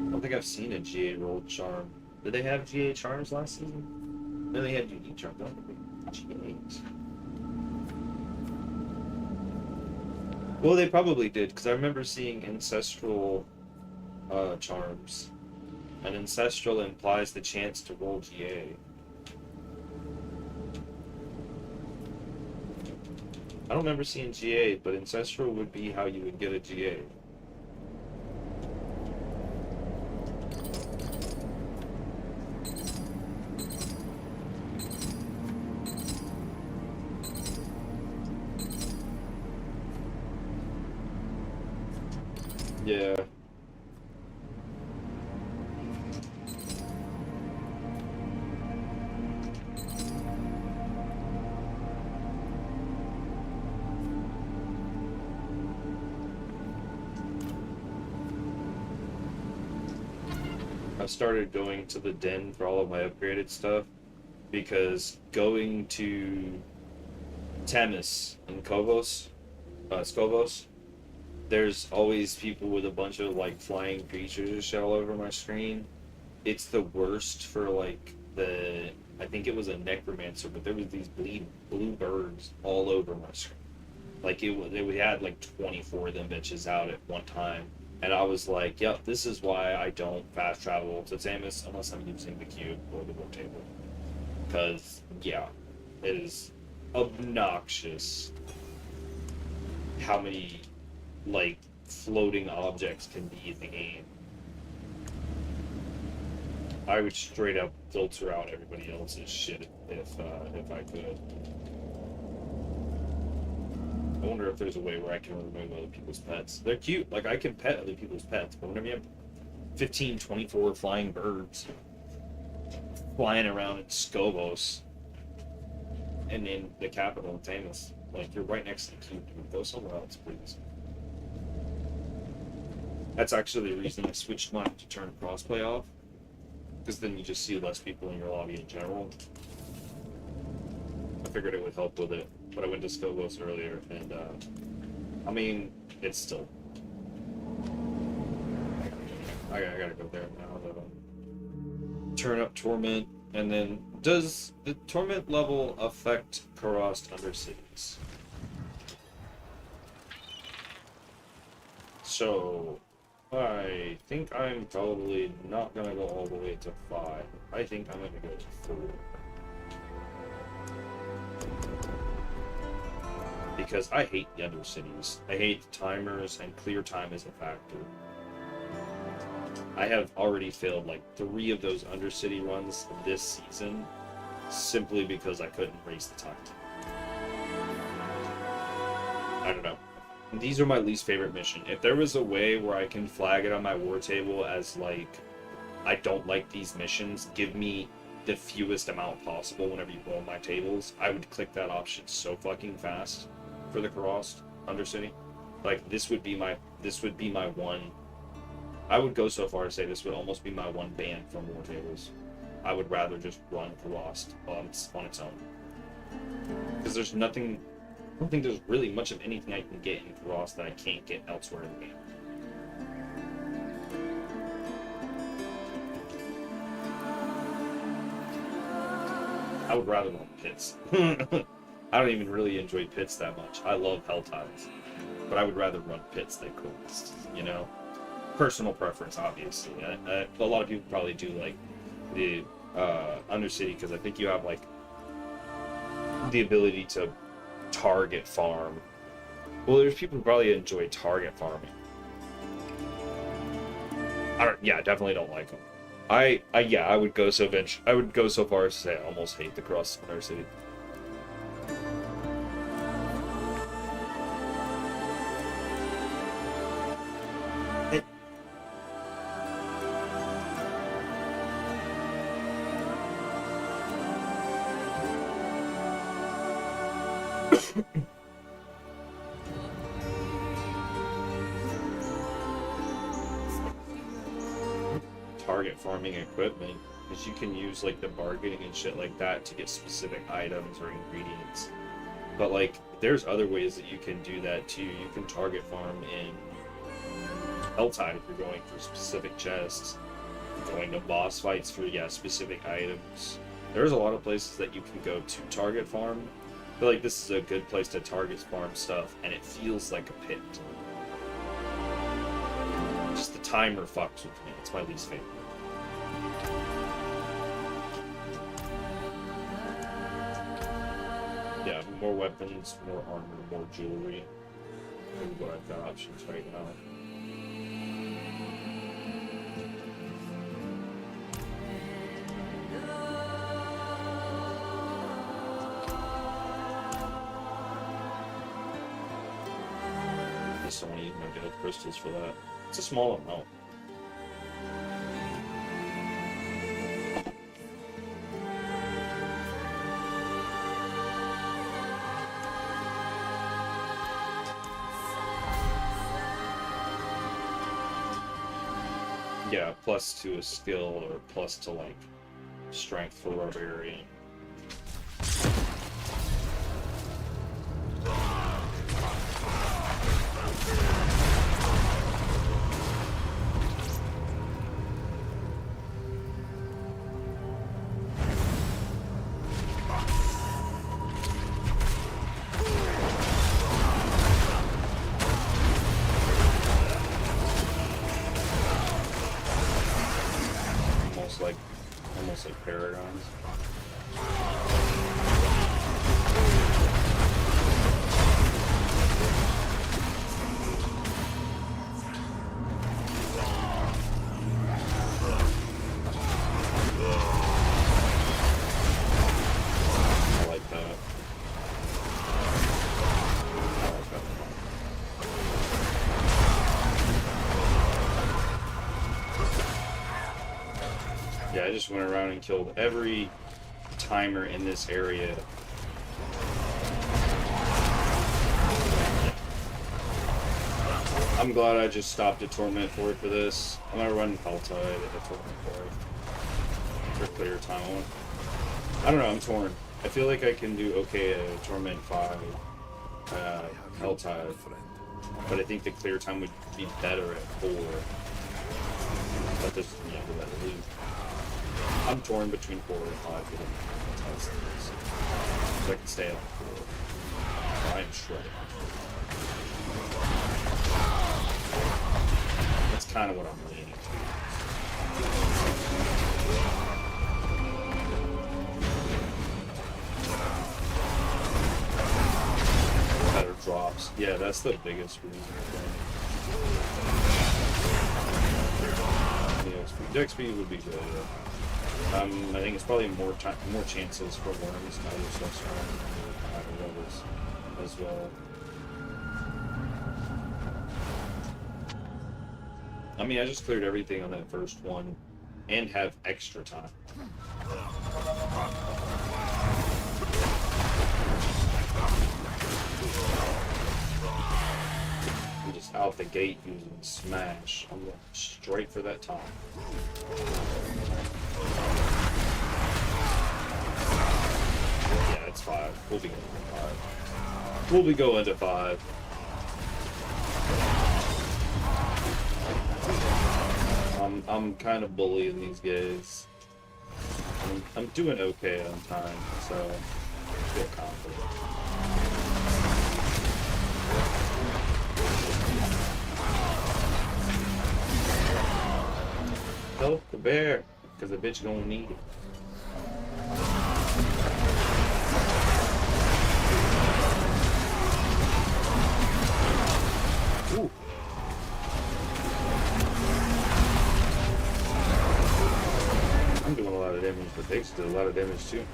I don't think I've seen a GA rolled charm. Did they have GA charms last season? No, they had unique charms. I don't think they had GAs. Well, they probably did, because I remember seeing ancestral charms. And ancestral implies the chance to roll GA. I don't remember seeing GA, but ancestral would be how you would get a GA. Yeah. I've started going to the den for all of my upgraded stuff because going to Tamis and Skovos, there's always people with a bunch of like flying creatures all over my screen. It's the worst for like I think it was a necromancer, but there was these blue birds all over my screen. Like we had like 24 of them bitches out at one time. And I was like, yep, this is why I don't fast travel to Tamis unless I'm using the cube or the book table. Because, yeah, it is obnoxious how many, like, floating objects can be in the game. I would straight up filter out everybody else's shit if I could. I wonder if there's a way where I can remove other people's pets. They're cute. Like, I can pet other people's pets, but whenever you have 15, 24 flying birds flying around in Skovos and in the capital of Tamis, like, you're right next to the cube, dude. Go somewhere else, please. That's actually the reason I switched mine to turn crossplay off, because then you just see less people in your lobby in general. I figured it would help with it. But I went to Skovos earlier, and I mean, it's still. I gotta go there now, though. Turn up Torment, and then does the Torment level affect Karast Undercities? So, I think I'm probably not gonna go all the way to 5. I think I'm gonna go to 4. Because I hate the Undercities. I hate timers, and clear time is a factor. I have already failed like 3 of those Undercity runs this season, simply because I couldn't race the time. I don't know. These are my least favorite mission. If there was a way where I can flag it on my war table as like, I don't like these missions, give me the fewest amount possible whenever you roll my tables, I would click that option so fucking fast. For the Karast Undercity, like this would be my one. I would go so far as to say this would almost be my one ban from war tables. I would rather just run Karast on its own, because there's nothing. I don't think there's really much of anything I can get in Karast that I can't get elsewhere in the game. I would rather run pits. I don't even really enjoy pits that much. I love Hell Tides, but I would rather run pits than Karast, you know? Personal preference, obviously. A lot of people probably do like the Undercity, because I think you have like the ability to target farm. Well, there's people who probably enjoy target farming. I definitely don't like them. I would go so far as to say I almost hate the Karast Undercity. Target farming equipment, because you can use like the bargaining and shit like that to get specific items or ingredients. But like, there's other ways that you can do that too. You can target farm in Helltide if you're going for specific chests, going to boss fights for specific items. There's a lot of places that you can go to target farm. I feel like this is a good place to target farm stuff, and it feels like a pit. Just the timer fucks with me. It's my least favorite. Yeah, more weapons, more armor, more jewelry. Maybe what I've got options right now. I just don't need my gold crystals for that. It's a small amount. Yeah, plus to a skill or plus to like strength for barbarian. Almost like paragons. I like that. Yeah, I just went around and killed every timer in this area. I'm glad I just stopped at Torment 4 for this. I'm gonna run Helltide at Torment 4 for clear time. I don't know, I'm torn. I feel like I can do okay at Torment 5, Helltide, but I think the clear time would be better at 4. But this, let it leave. I'm torn between 4 and 5 for the test. So I can stay on 4. I am shredded. That's kind of what I'm leaning to. Better drops. Yeah, that's the biggest reason. Dex speed would be good. I think it's probably more chances for worms and other stuff around higher levels as well. I mean, I just cleared everything on that first one and have extra time. I'm just out the gate using Smash. I'm going straight for that top. Yeah, it's 5. We'll be going to 5. We'll be going to 5. I'm kind of bullying these guys. I'm doing okay on time, so I feel confident. Help the bear, because the bitch gonna need it. Ooh. I'm doing a lot of damage, but they did a lot of damage too.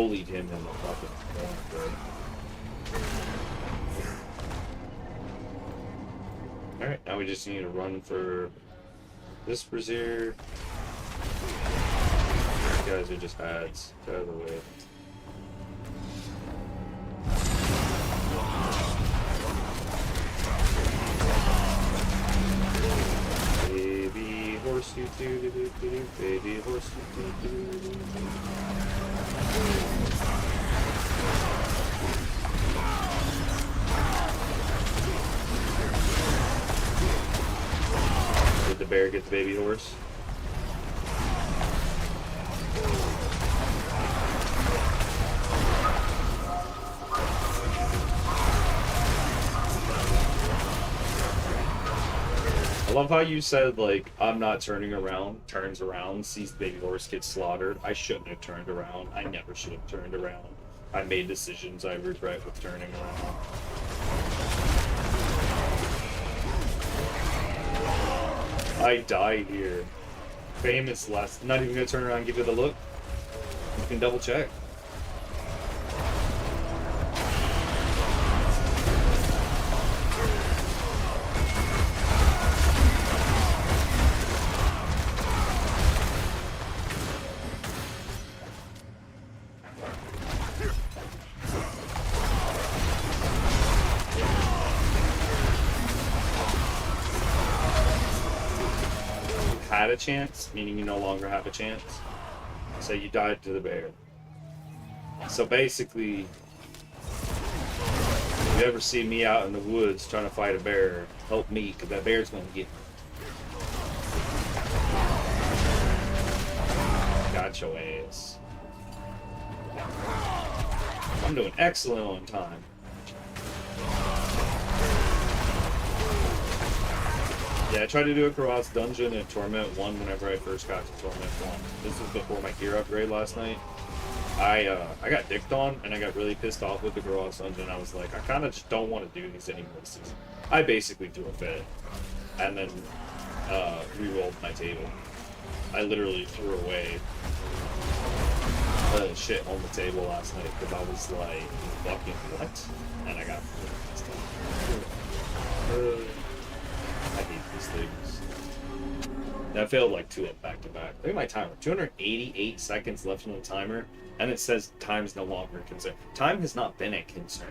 bullied him in the fucking corner, bro. Alright, now we just need to run for this Brazier. These guys are just ads. Get out of the way. Baby horse, do do do do do, baby horse, do do do do do. Did the bear get the baby horse? I love how you said, like, I'm not turning around, turns around, sees the baby horse get slaughtered. I shouldn't have turned around. I never should have turned around. I made decisions I regret with turning around. I die here. Famous last. Not even gonna turn around and give it a look. You can double check. Had a chance, meaning you no longer have a chance. So you died to the bear. So basically, if you ever see me out in the woods trying to fight a bear, help me, because that bear's going to get me. Got your ass. I'm doing excellent on time. Yeah, I tried to do a Cross dungeon at Torment 1 whenever I first got to Torment 1. This was before my gear upgrade last night. I got dicked on, and I got really pissed off with the Cross dungeon. I was like, I kind of just don't want to do these anymore. I basically threw a fit, and then re-rolled my table. I literally threw away shit on the table last night because I was like, fucking what? And I got pissed off. I hate these things. And I failed like 2 up back to back. Look at my timer. 288 seconds left on the timer, and it says time's no longer a concern. Time has not been a concern.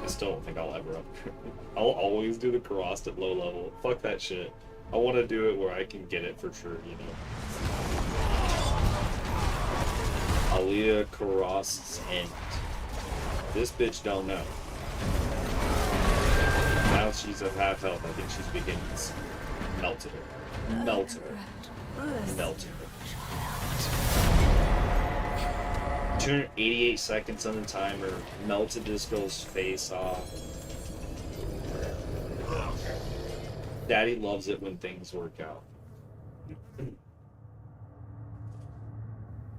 I still don't think I'll ever upgrade. I'll always do the Karast at low level. Fuck that shit. I want to do it where I can get it for sure, you know. Aliyah Karast's end. This bitch don't know. Now she's at half health. I think she's beginning to melt her. Melt her. Melt her. 288 seconds on the timer. Melted this girl's face off. Daddy loves it when things work out.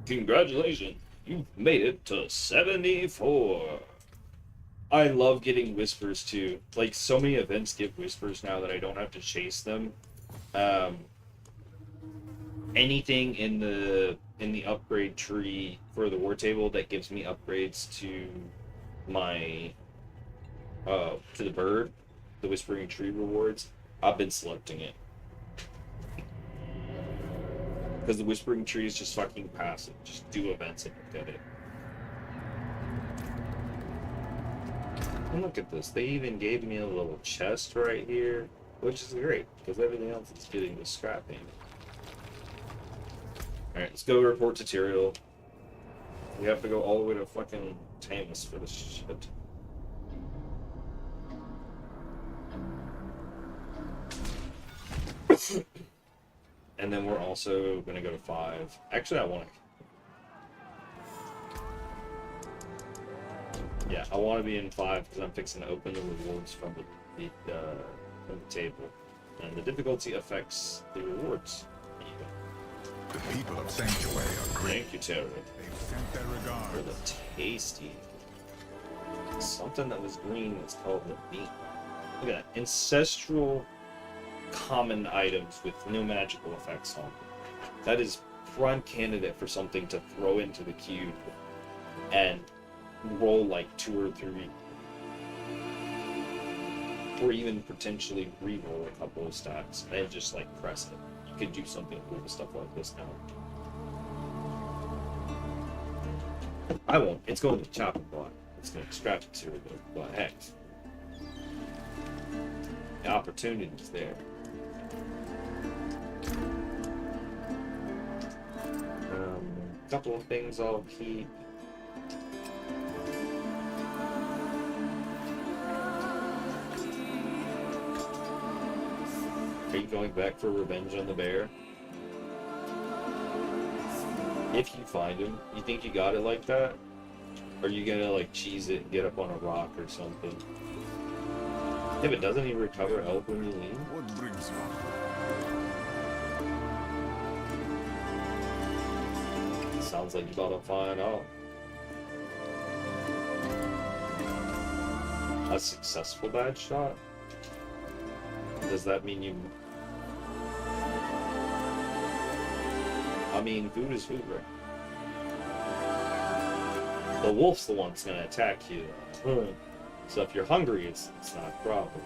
Congratulations. You've made it to 74. I love getting whispers too. Like, so many events give whispers now that I don't have to chase them. Anything in the upgrade tree for the war table that gives me upgrades to my to the bird, the whispering tree rewards, I've been selecting it. Because the whispering tree is just fucking passive. Just do events and get it. And look at this. They even gave me a little chest right here, which is great, because everything else is getting the scrapping. Alright, let's go report to Tyrael. We have to go all the way to fucking Tamus for this shit. And then we're also gonna go to 5. Actually, I want to... Yeah, I want to be in 5 because I'm fixing to open the rewards from the table. And the difficulty affects the rewards. There you go. The people of Sanctuary are great. Thank you, Terry. They've sent their For regards. the tasty. Something that was green was called the bean. Look at that. Ancestral common items with no magical effects on them. That is prime candidate for something to throw into the cube and roll like 2 or 3. Or even potentially re-roll a couple of stacks and just like press it. You could do something cool with stuff like this now. I won't. It's going to the chopping block. It's going to extract material, but heck. The opportunity's there. Couple of things I'll keep. Are you going back for revenge on the bear? If you find him, you think you got it like that? Or are you gonna like cheese it and get up on a rock or something? Yeah, but doesn't he recover health when you leave? What brings you? Sounds like you're about to find out. A successful bad shot? Does that mean you... I mean, food is food, right? The wolf's the one that's gonna attack you. So if you're hungry, it's not a problem.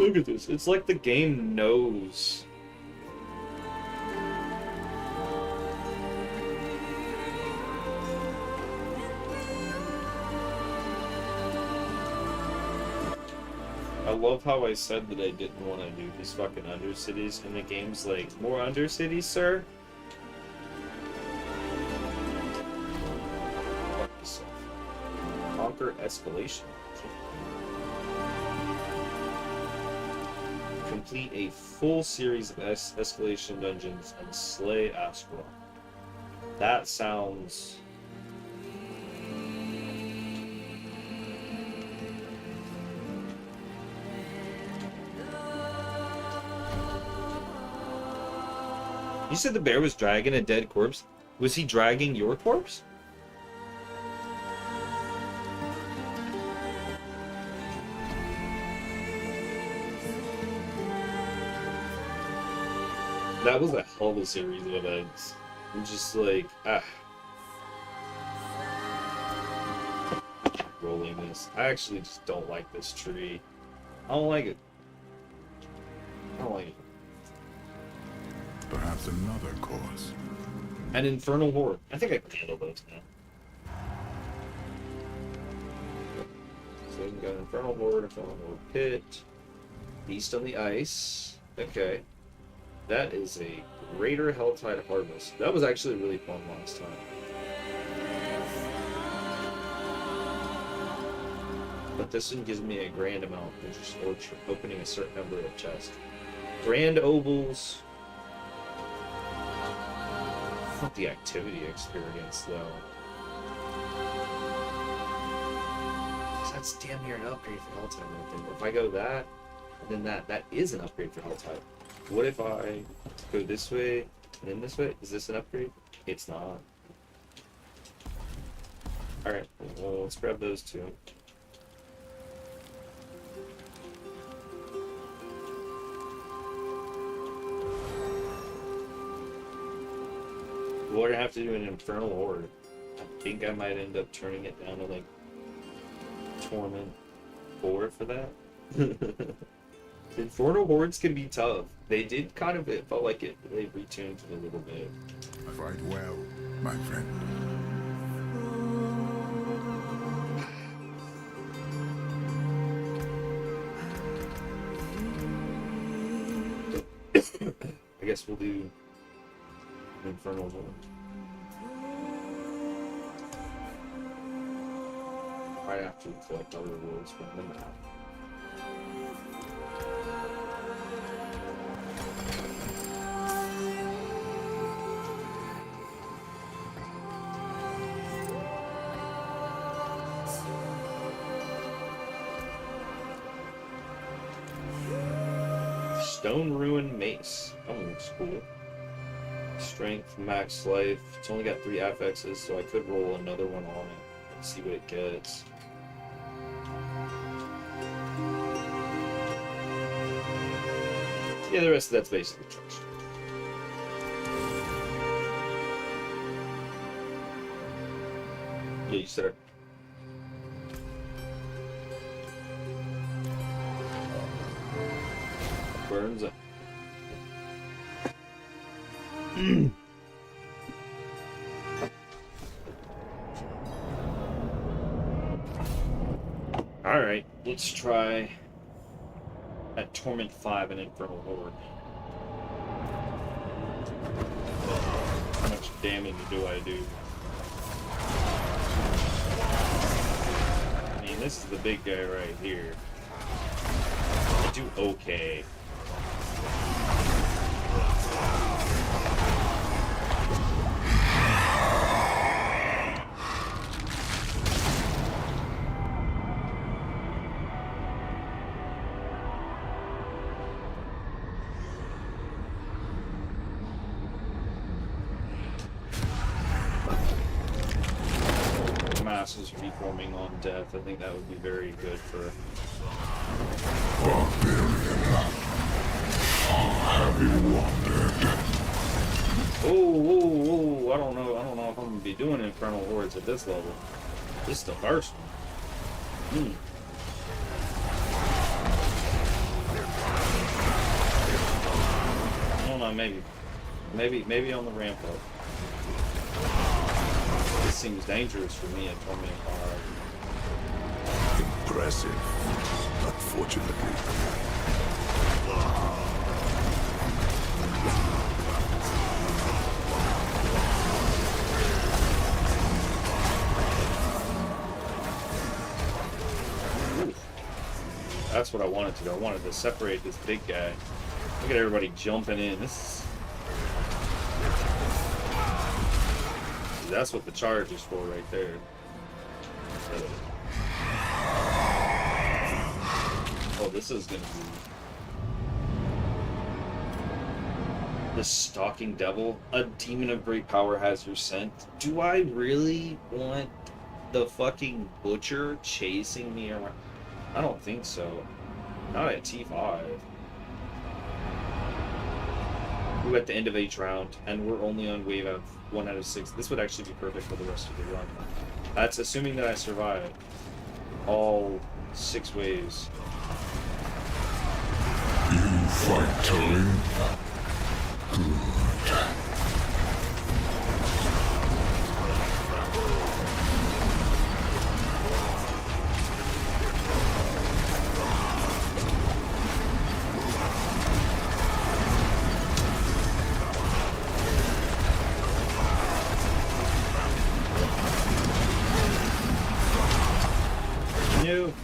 Look at this. It's like the game knows. I love how I said that I didn't want to do these fucking Undercities, and the game's like, more Undercities, sir? Fuck yourself. Conquer escalation. Complete a full series of escalation dungeons and slay Askroth. That sounds... You said the bear was dragging a dead corpse? Was he dragging your corpse? That was a hell of a series of events. I'm just like, rolling this. I actually just don't like this tree. I don't like it. I don't like it. Perhaps another cause. An Infernal Horde. I think I can handle those now. So we can go Infernal Horde Pit. Beast on the Ice. Okay. That is a Greater Helltide Harvest. That was actually really fun last time. But this one gives me a grand amount, which is opening a certain number of chests. Grand Obols. Not the activity experience, though. That's damn near an upgrade for Helltide, I think. If I go that, and then that is an upgrade for Helltide. What if I go this way and then this way? Is this an upgrade? It's not. Alright, well, let's grab those two. We're gonna have to do an Infernal Horde. I think I might end up turning it down to like Torment 4 for that. Infernal Hordes can be tough. They did kind of, it felt like it, they retuned it a little bit. Fight well, my friend. I guess we'll do an Infernal Horde. Right after we collect all the rewards from the map. Stone Ruin Mace. Oh, looks cool. Strength, max life. It's only got 3 affixes, so I could roll another one on it and see what it gets. Yeah, the rest of that's basically charged. Yeah, you start. Burns up. Alright, let's try at Torment 5 and Infernal Horde. How much damage do I do? I mean, this is the big guy right here. I do okay. Masses reforming on death. I think that would be very good for. Oh, I don't know if I'm gonna be doing Infernal Hordes at this level. This is the first one. I don't know, maybe on the ramp up. This seems dangerous for me at Torment 5. Impressive, unfortunately. That's what I wanted to do. I wanted to separate this big guy. Look at everybody jumping in. That's what the charge is for right there. Oh, this is gonna be the Stalking Devil. A demon of great power has your scent. Do I really want the fucking butcher chasing me around? I don't think so. Not at T5. We're at the end of each round, and we're only on wave of 1 out of 6. This would actually be perfect for the rest of the run. That's assuming that I survive all 6 waves. You fight Tully? Good.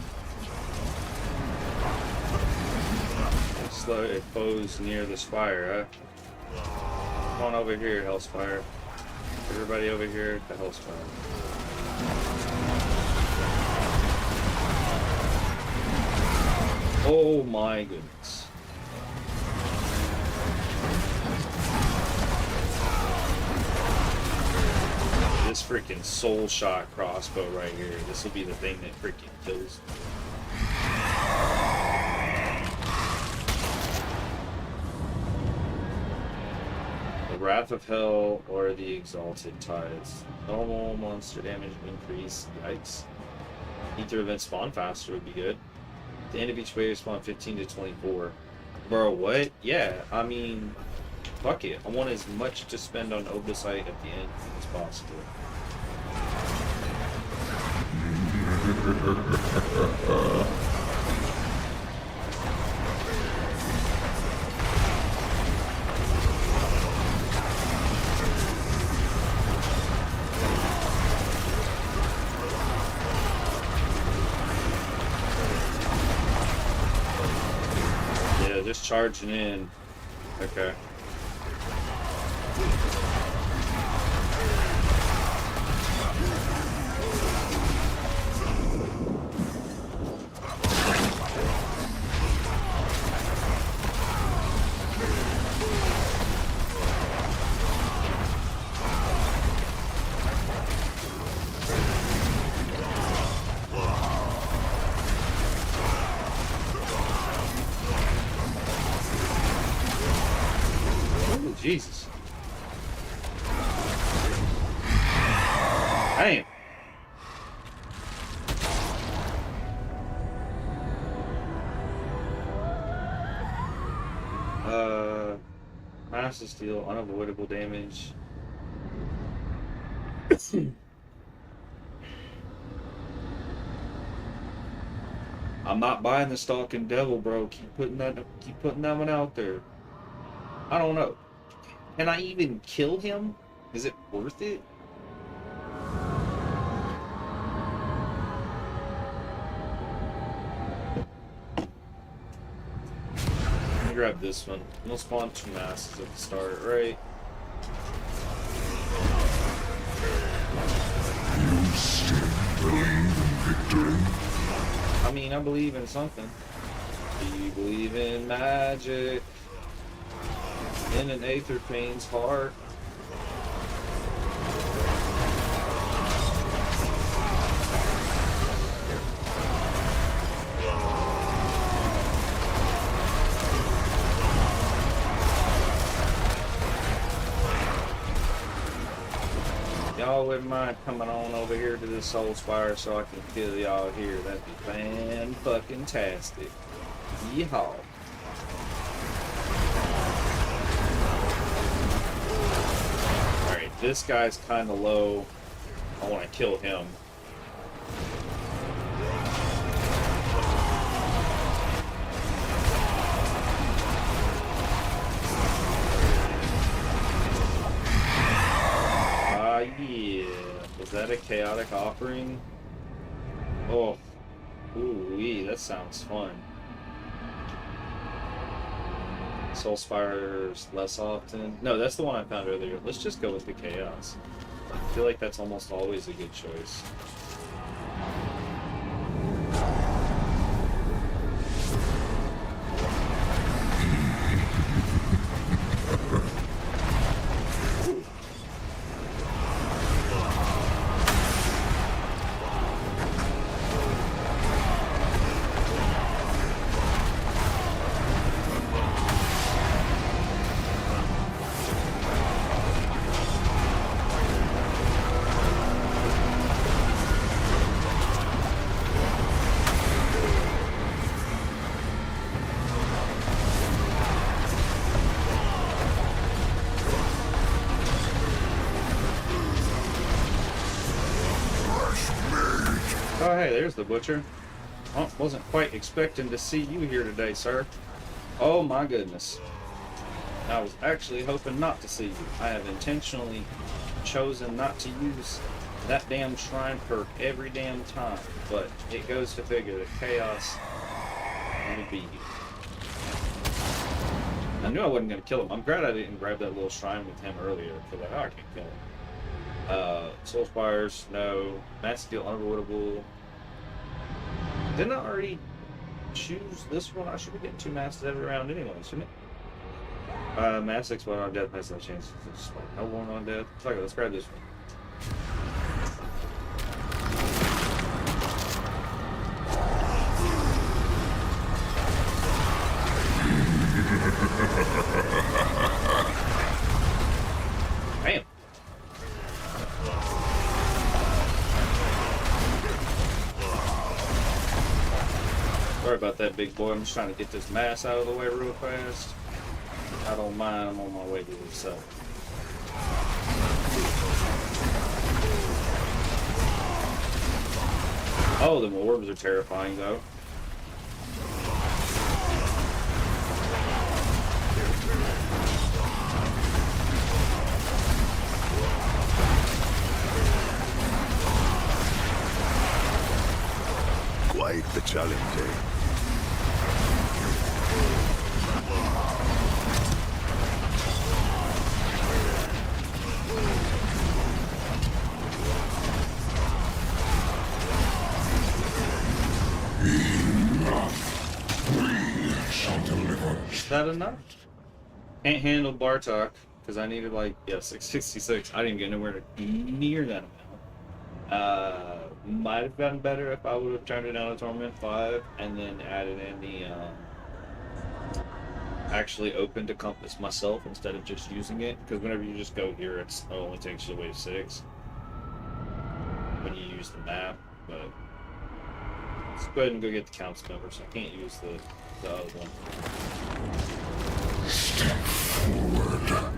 Slow foes near the spire, huh? Come on over here, Hellspire. Everybody over here at the Hellspire. Oh my goodness. This freaking soul shot crossbow right here. This will be the thing that freaking kills me. Wrath of Hell or the Exalted Tides. Normal monster damage increase. Yikes. Ether event spawn faster would be good. At the end of each wave, spawn 15 to 24. Bro, what? Yeah, I mean, fuck it. I want as much to spend on Obosite at the end as possible. Just charging in. Okay. Jesus. Damn. Massive steel, unavoidable damage. I'm not buying the Stalking Devil, bro. Keep putting that one out there. I don't know. Can I even kill him? Is it worth it? Let me grab this one. We'll spawn 2 masses at the start, right? You still believe in victory? I mean, I believe in something. Do you believe in magic? In an Aether Fiend's heart? Y'all wouldn't mind coming on over here to this Soul Spire so I can kill y'all here. That'd be fan-fucking-tastic. Yeehaw. Alright, this guy's kinda low. I wanna kill him. Yeah. Was that a chaotic offering? Oh. Ooh-wee, that sounds fun. Soul Spires less often. No, that's the one I found earlier. Let's just go with the chaos. I feel like that's almost always a good choice. Oh, hey, there's the butcher. Oh, wasn't quite expecting to see you here today, sir. Oh my goodness. I was actually hoping not to see you. I have intentionally chosen not to use that damn shrine perk every damn time, but it goes to figure that chaos would be you. I knew I wasn't going to kill him. I'm glad I didn't grab that little shrine with him earlier, because like, oh, I can't kill him. Soul Spires, no. Mass Steel, unavoidable. Didn't I already choose this one? I should be getting 2 masses every round anyway, shouldn't it? Mass Explode on Death has no chance. No one on Death. Fuck it, let's grab this one. Bam! Sorry about that, big boy. I'm just trying to get this mass out of the way real fast. I don't mind. I'm on my way to it, so. Oh, the orbs are terrifying, though. Quite the challenge, eh? Is that enough? Can't handle Bartok because I needed like 666. I didn't get nowhere near that amount. Might have gotten better if I would have turned it down to Torment 5 and then added in the actually opened a compass myself instead of just using it, because whenever you just go here, it only takes you away 6 when you use the map. But let's go ahead and go get the counts number, so I can't use the other one. Step forward.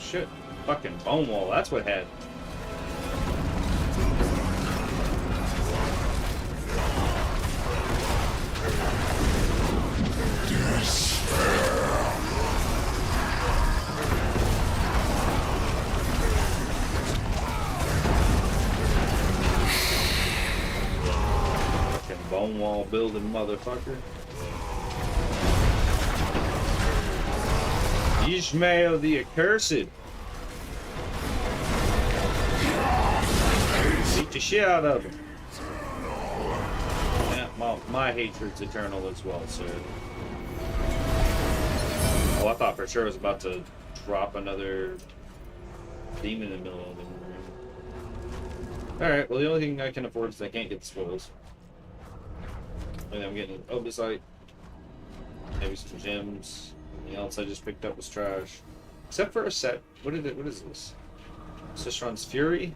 Shit. Fucking bone wall, that's what had. Fucking bone wall building motherfucker. Ishmael the Accursed. Beat the shit out of him. Yeah, my hatred's eternal as well, sir. Oh, I thought for sure I was about to drop another demon in the middle of the room. Alright, well the only thing I can afford is I can't get the spoils. And I'm getting an Obol, maybe some gems. Anything else I just picked up was trash. Except for a set. What is this? Cistron's Fury?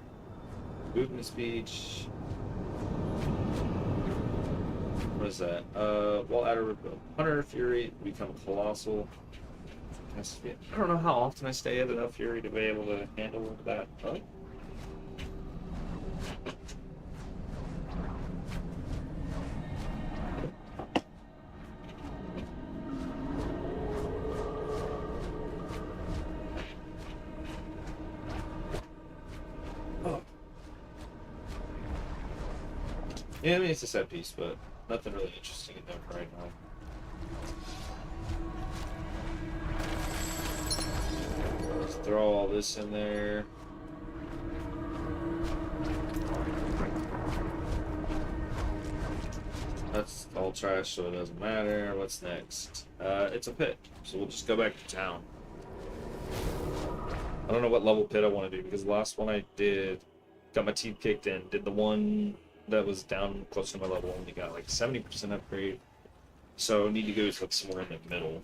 Movement speech. What is that? While at a Hunter Fury, become Colossal. I don't know how often I stay at enough Fury to be able to handle that. Oh. Yeah, I mean, it's a set piece, but nothing really interesting in there right now. Just throw all this in there. That's all trash, so it doesn't matter. What's next? It's a pit, so we'll just go back to town. I don't know what level pit I want to do, because the last one I did, got my teeth kicked in, did the one that was down close to my level, only got like 70% upgrade. So need to go like somewhere in the middle.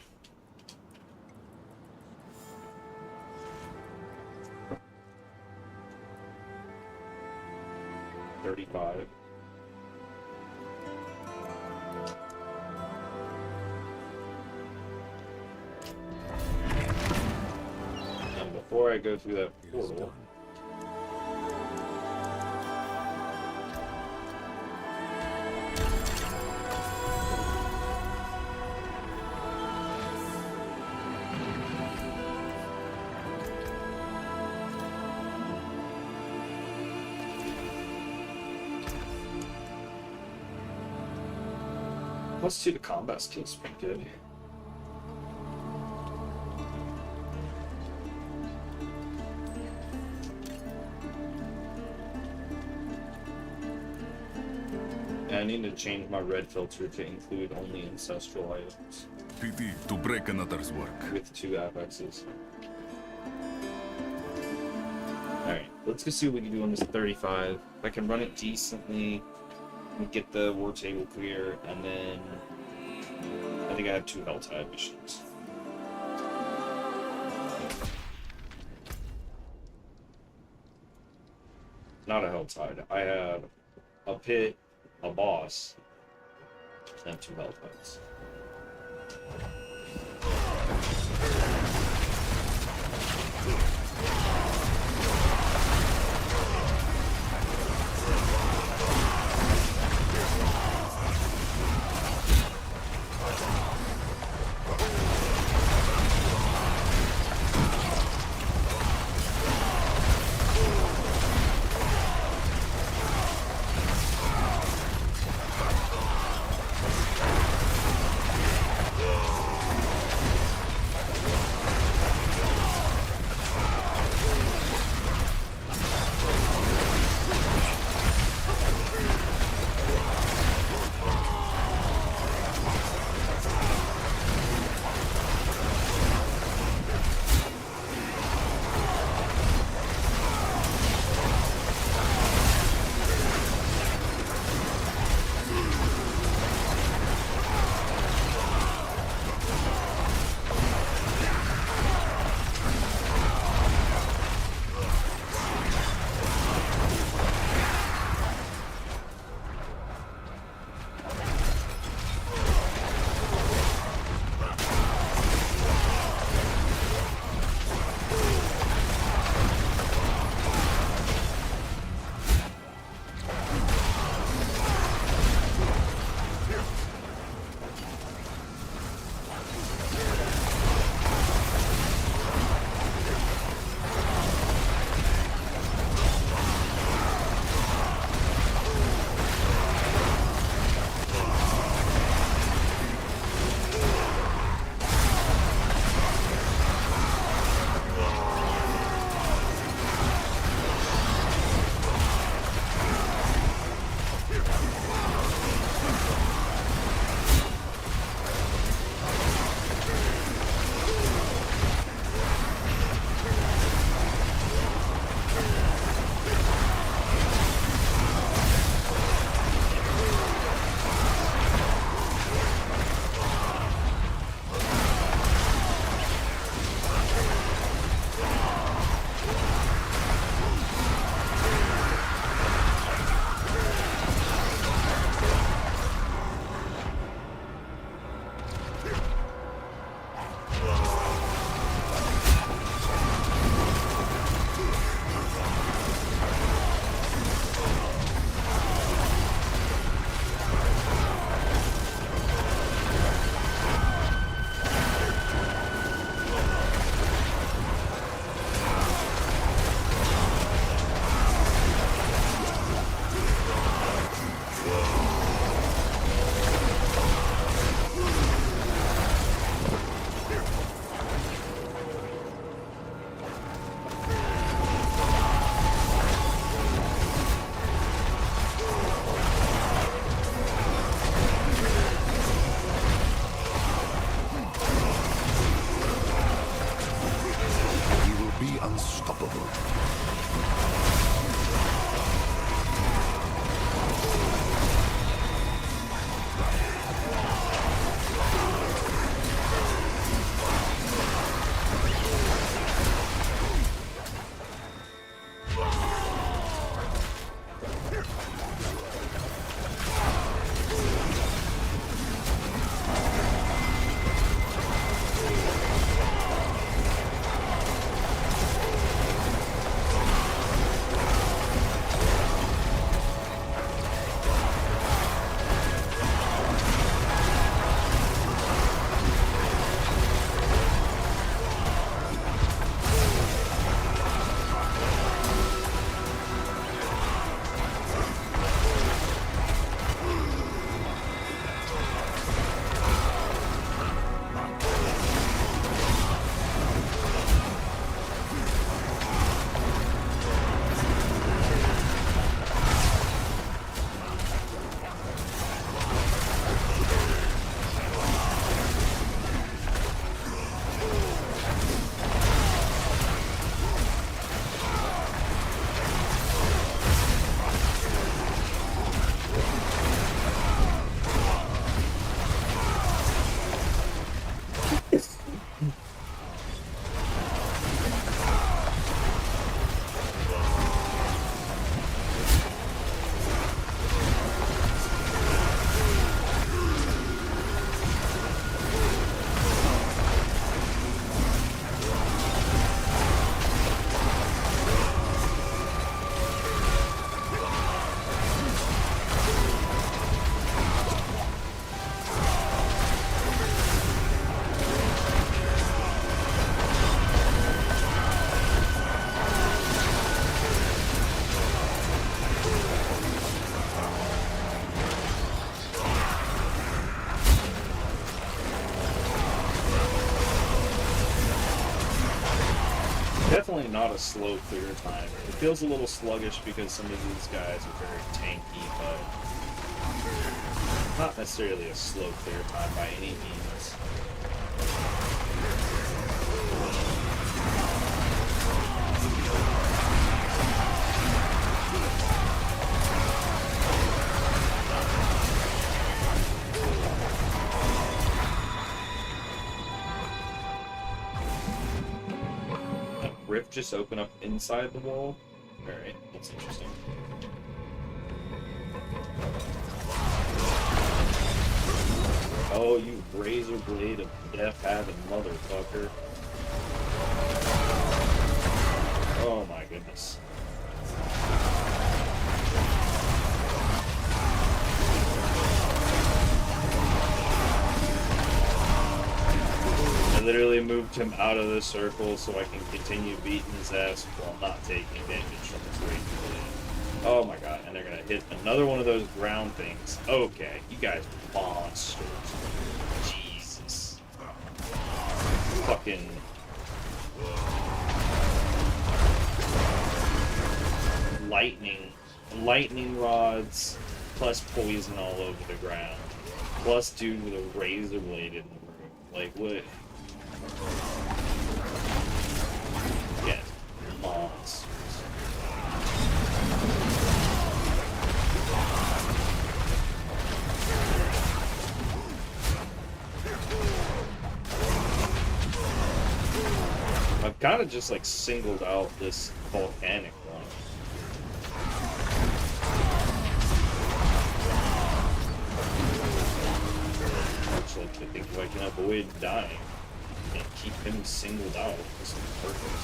$35. And before I go through that portal, +2 to combat skills pretty good. Yeah, I need to change my red filter to include only ancestral items. PT to break another's work. With 2 apexes. Alright, let's go see what we can do on this 35. If I can run it decently, get the war table clear, and then I think I have 2 Helltide missions. Not a Helltide. I have a pit, a boss, and 2 Helltides. definitely not a slow clear time. It feels a little sluggish because some of these guys are very tanky, but not necessarily a slow clear time by any means. Rift just open up inside the wall? Alright, that's interesting. Oh, you razor blade of death having motherfucker. Oh my goodness. I literally moved him out of the circle so I can continue beating his ass while not taking damage from his razor blade. Oh my god, and they're gonna hit another one of those ground things. Okay, you guys are monsters. Jesus. Fucking... Lightning rods, plus poison all over the ground. Plus dude with a razor blade in the room. Like, what? Yeah, monsters. I've kind of just like singled out this volcanic one. Which, like, I think if I can avoid dying and keep him singled out, this is perfect.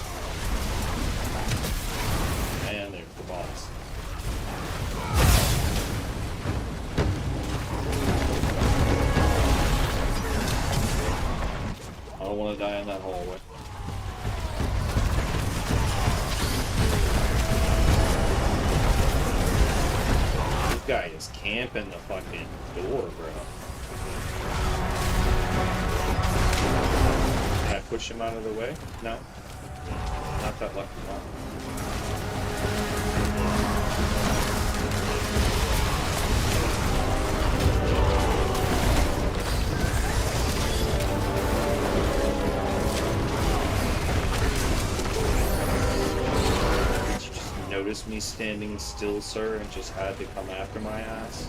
And there's the boss. I don't want to die in that hallway. This guy is camping the fucking door, bro. Can I push him out of the way? No? Not that lucky one. Notice me standing still, sir, and just had to come after my ass?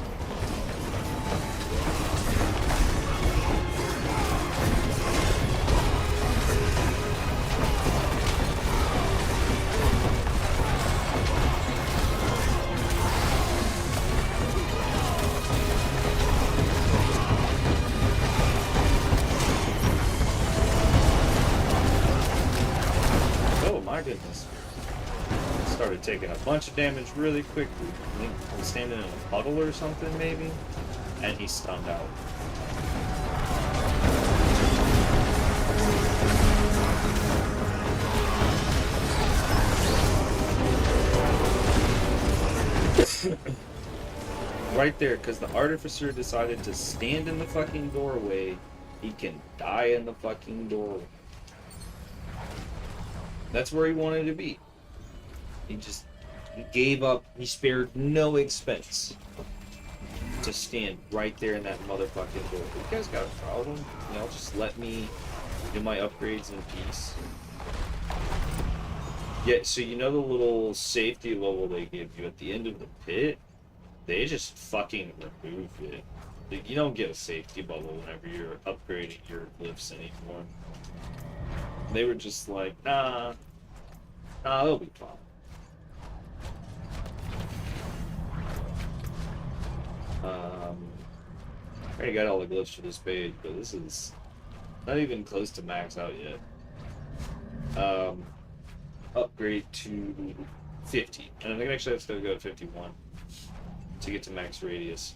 Oh my goodness. Started taking a bunch of damage really quickly. I think he's standing in a puddle or something, maybe? And he's stunned out. Right there, because the Artificer decided to stand in the fucking doorway, he can die in the fucking doorway. That's where he wanted to be. He gave up, he spared no expense to stand right there in that motherfucking door. You guys got a problem? You know, just let me do my upgrades in peace. Yeah, so you know the little safety level they give you at the end of the pit? They just fucking remove it. Like, you don't get a safety bubble whenever you're upgrading your glyphs anymore. They were just like, nah, they'll be fine. I already got all the glyphs for this page, but this is not even close to max out yet. Upgrade to 50, and I think actually that's gonna go to 51 to get to max radius.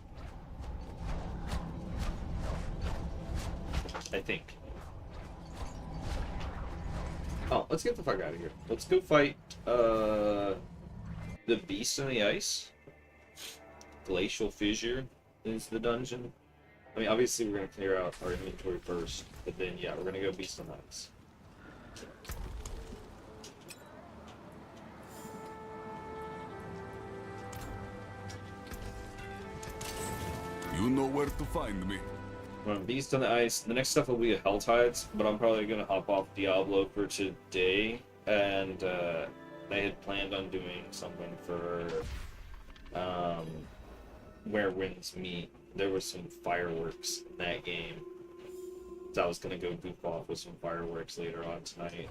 I think. Oh, let's get the fuck out of here. Let's go fight the beast in the ice. Glacial Fissure is the dungeon. I mean, obviously we're gonna clear out our inventory first, but then yeah, we're gonna go beast on ice. You know where to find me. Beast on the Ice. The next stuff will be Hell Tides, but I'm probably gonna hop off Diablo for today. And I had planned on doing something for Where Winds Meet. There was some fireworks in that game, so I was gonna go goof off with some fireworks later on tonight.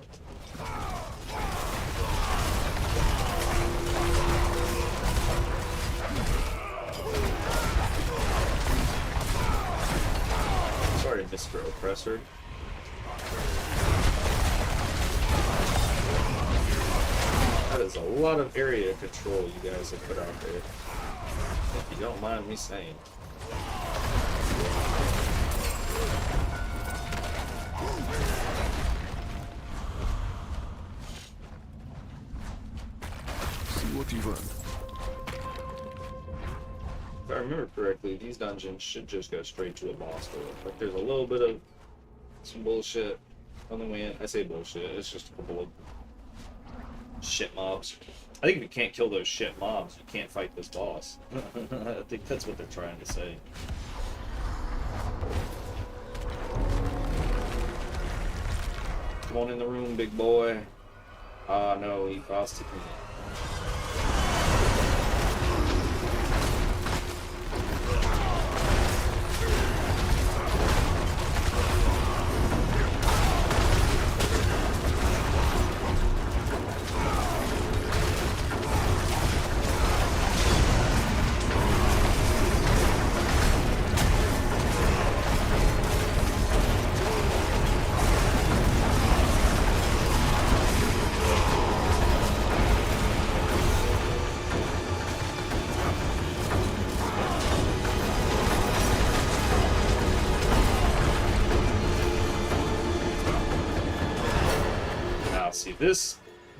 Sorry, Mr. Oppressor. That is a lot of area control you guys have put out there, if you don't mind me saying. See what you've earned. If I remember correctly, these dungeons should just go straight to a boss door. Like, there's a little bit of some bullshit on the way in. I say bullshit, it's just a couple of shit mobs. I think if you can't kill those shit mobs, you can't fight this boss. I think that's what they're trying to say. Come on in the room, big boy. Ah, no, he frosted me.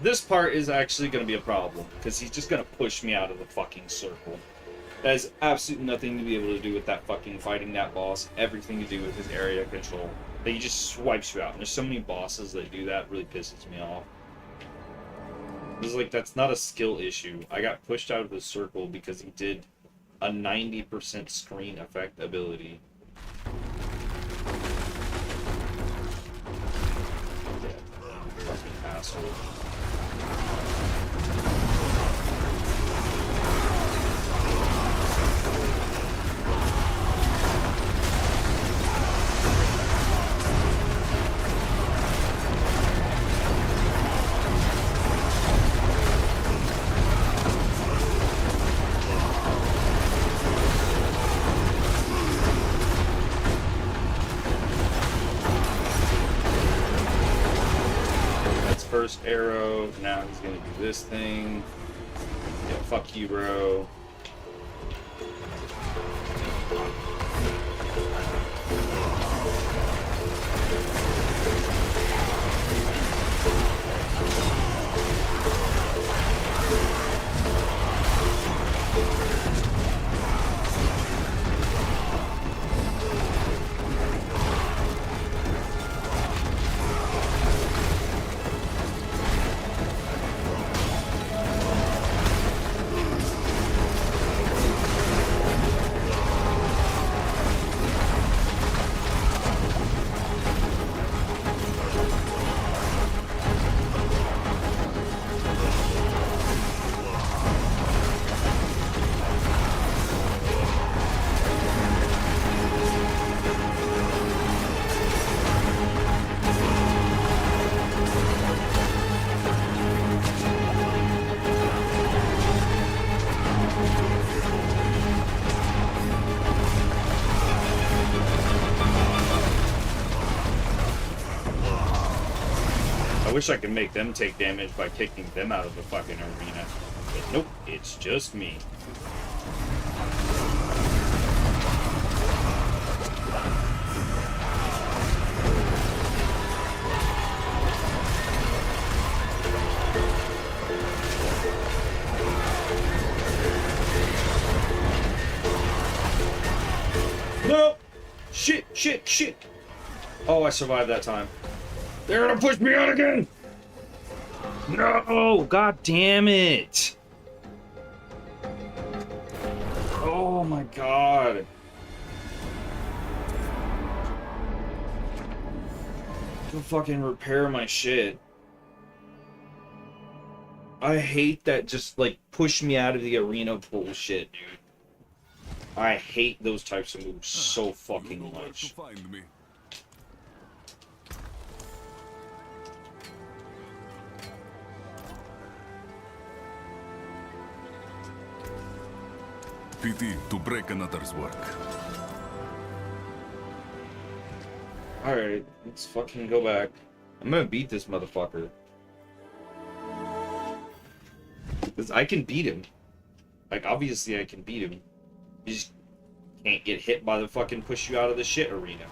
This part is actually going to be a problem, because he's just going to push me out of the fucking circle. That has absolutely nothing to be able to do with that fucking fighting that boss, everything to do with his area control. That he just swipes you out, and there's so many bosses that do that, really pisses me off. It's like, that's not a skill issue. I got pushed out of the circle because he did a 90% screen effect ability. Fucking asshole. First arrow, now he's gonna do this thing. Yeah, fuck you, bro. I wish I could make them take damage by kicking them out of the fucking arena. But nope, it's just me. No! Shit, shit, shit! Oh, I survived that time. They're gonna push me out again! No! God damn it! Oh my god. to fucking repair my shit. I hate that just, like, push me out of the arena bullshit, dude. I hate those types of moves so fucking much. Find me. PT to break another's work. Alright, let's fucking go back. I'm gonna beat this motherfucker. Because I can beat him. Like, obviously I can beat him. You just can't get hit by the fucking push you out of the shit arena.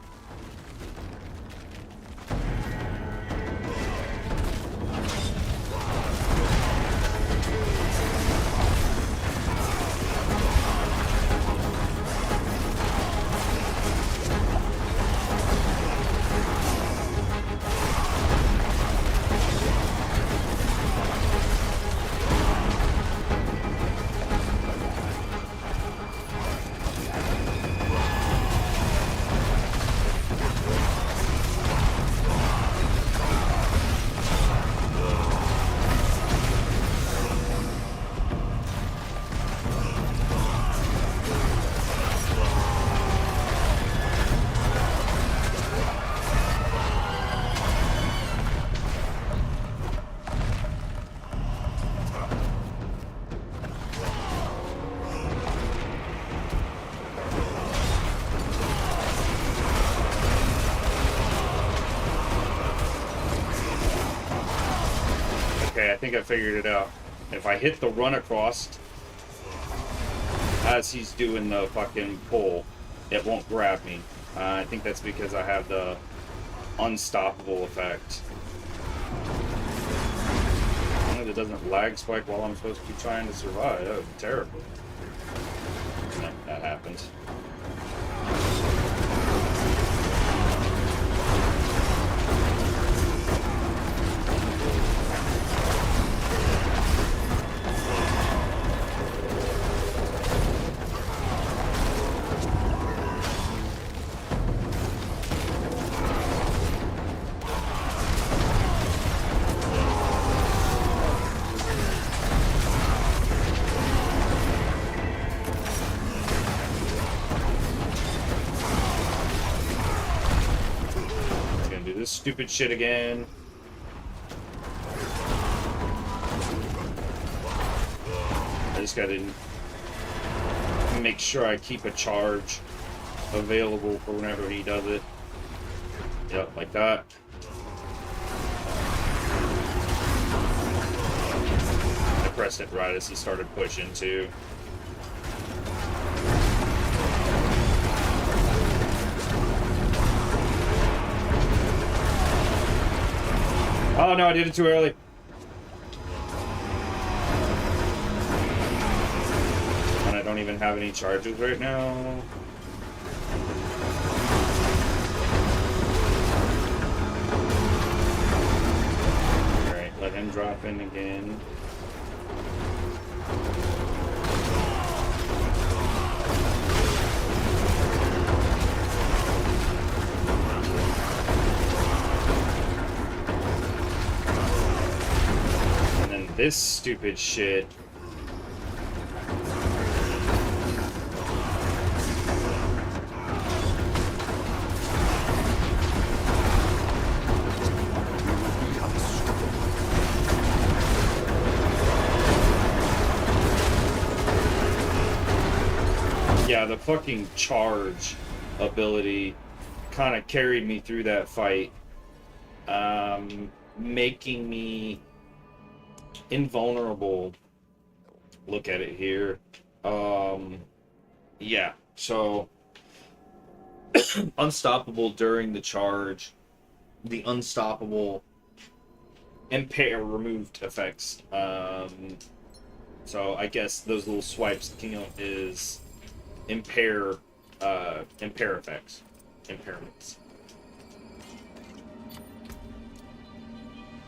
Okay, I think I figured it out. If I hit the run across as he's doing the fucking pull, it won't grab me. I think that's because I have the unstoppable effect. As long as it doesn't lag spike while I'm supposed to be trying to survive, that would be terrible. No, that happened. This stupid shit again. I just gotta make sure I keep a charge available for whenever he does it. Yep, like that. I pressed it right as he started pushing too. Oh no, I did it too early. And I don't even have any charges right now. Alright, let him drop in again. This stupid shit. Yeah, the fucking charge ability kind of carried me through that fight, making me invulnerable. Look at it here. Yeah, so unstoppable during the charge, the unstoppable impair removed effects. So I guess those little swipes, you know, is impair effects, impairments.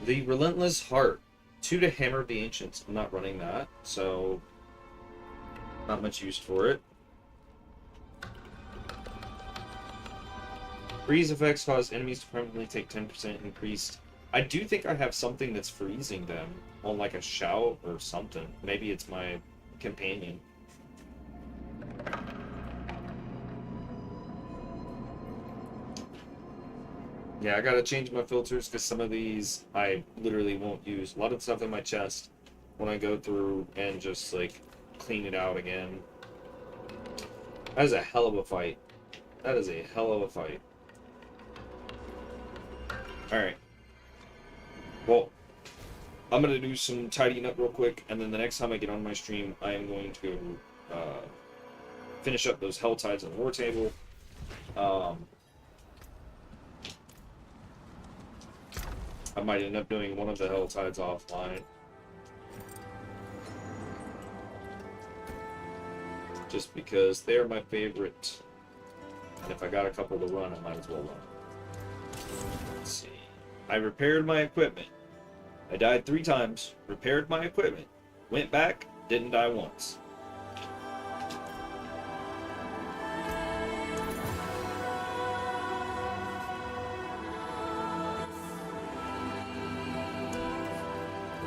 The Relentless Heart. 2 to Hammer of the Ancients. I'm not running that, so not much use for it. Freeze effects cause enemies to permanently take 10% increased. I do think I have something that's freezing them on like a shout or something. Maybe it's my companion. Yeah, I gotta change my filters because some of these I literally won't use. A lot of stuff in my chest when I go through and just like clean it out again. That is a hell of a fight. That is a hell of a fight. Alright. Well, I'm gonna do some tidying up real quick, and then the next time I get on my stream, I am going to finish up those Hell Tides on the War Table. I might end up doing one of the Hell Tides offline. Just because they're my favorite. And if I got a couple to run, I might as well run. Let's see. I repaired my equipment. I died 3 times, repaired my equipment, went back, didn't die once.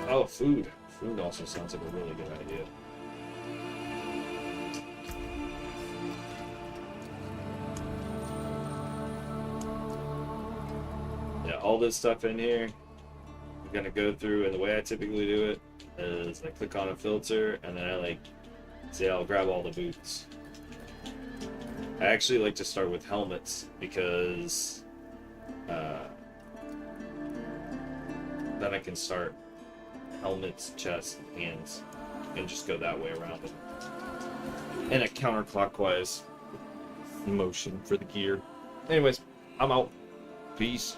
Oh, food. Food also sounds like a really good idea. Yeah, all this stuff in here, I'm gonna go through, and the way I typically do it is I click on a filter, and then I I'll grab all the boots. I actually like to start with helmets because then I can start helmets, chest, hands, and just go that way around it. In a counterclockwise motion for the gear. Anyways, I'm out. Peace.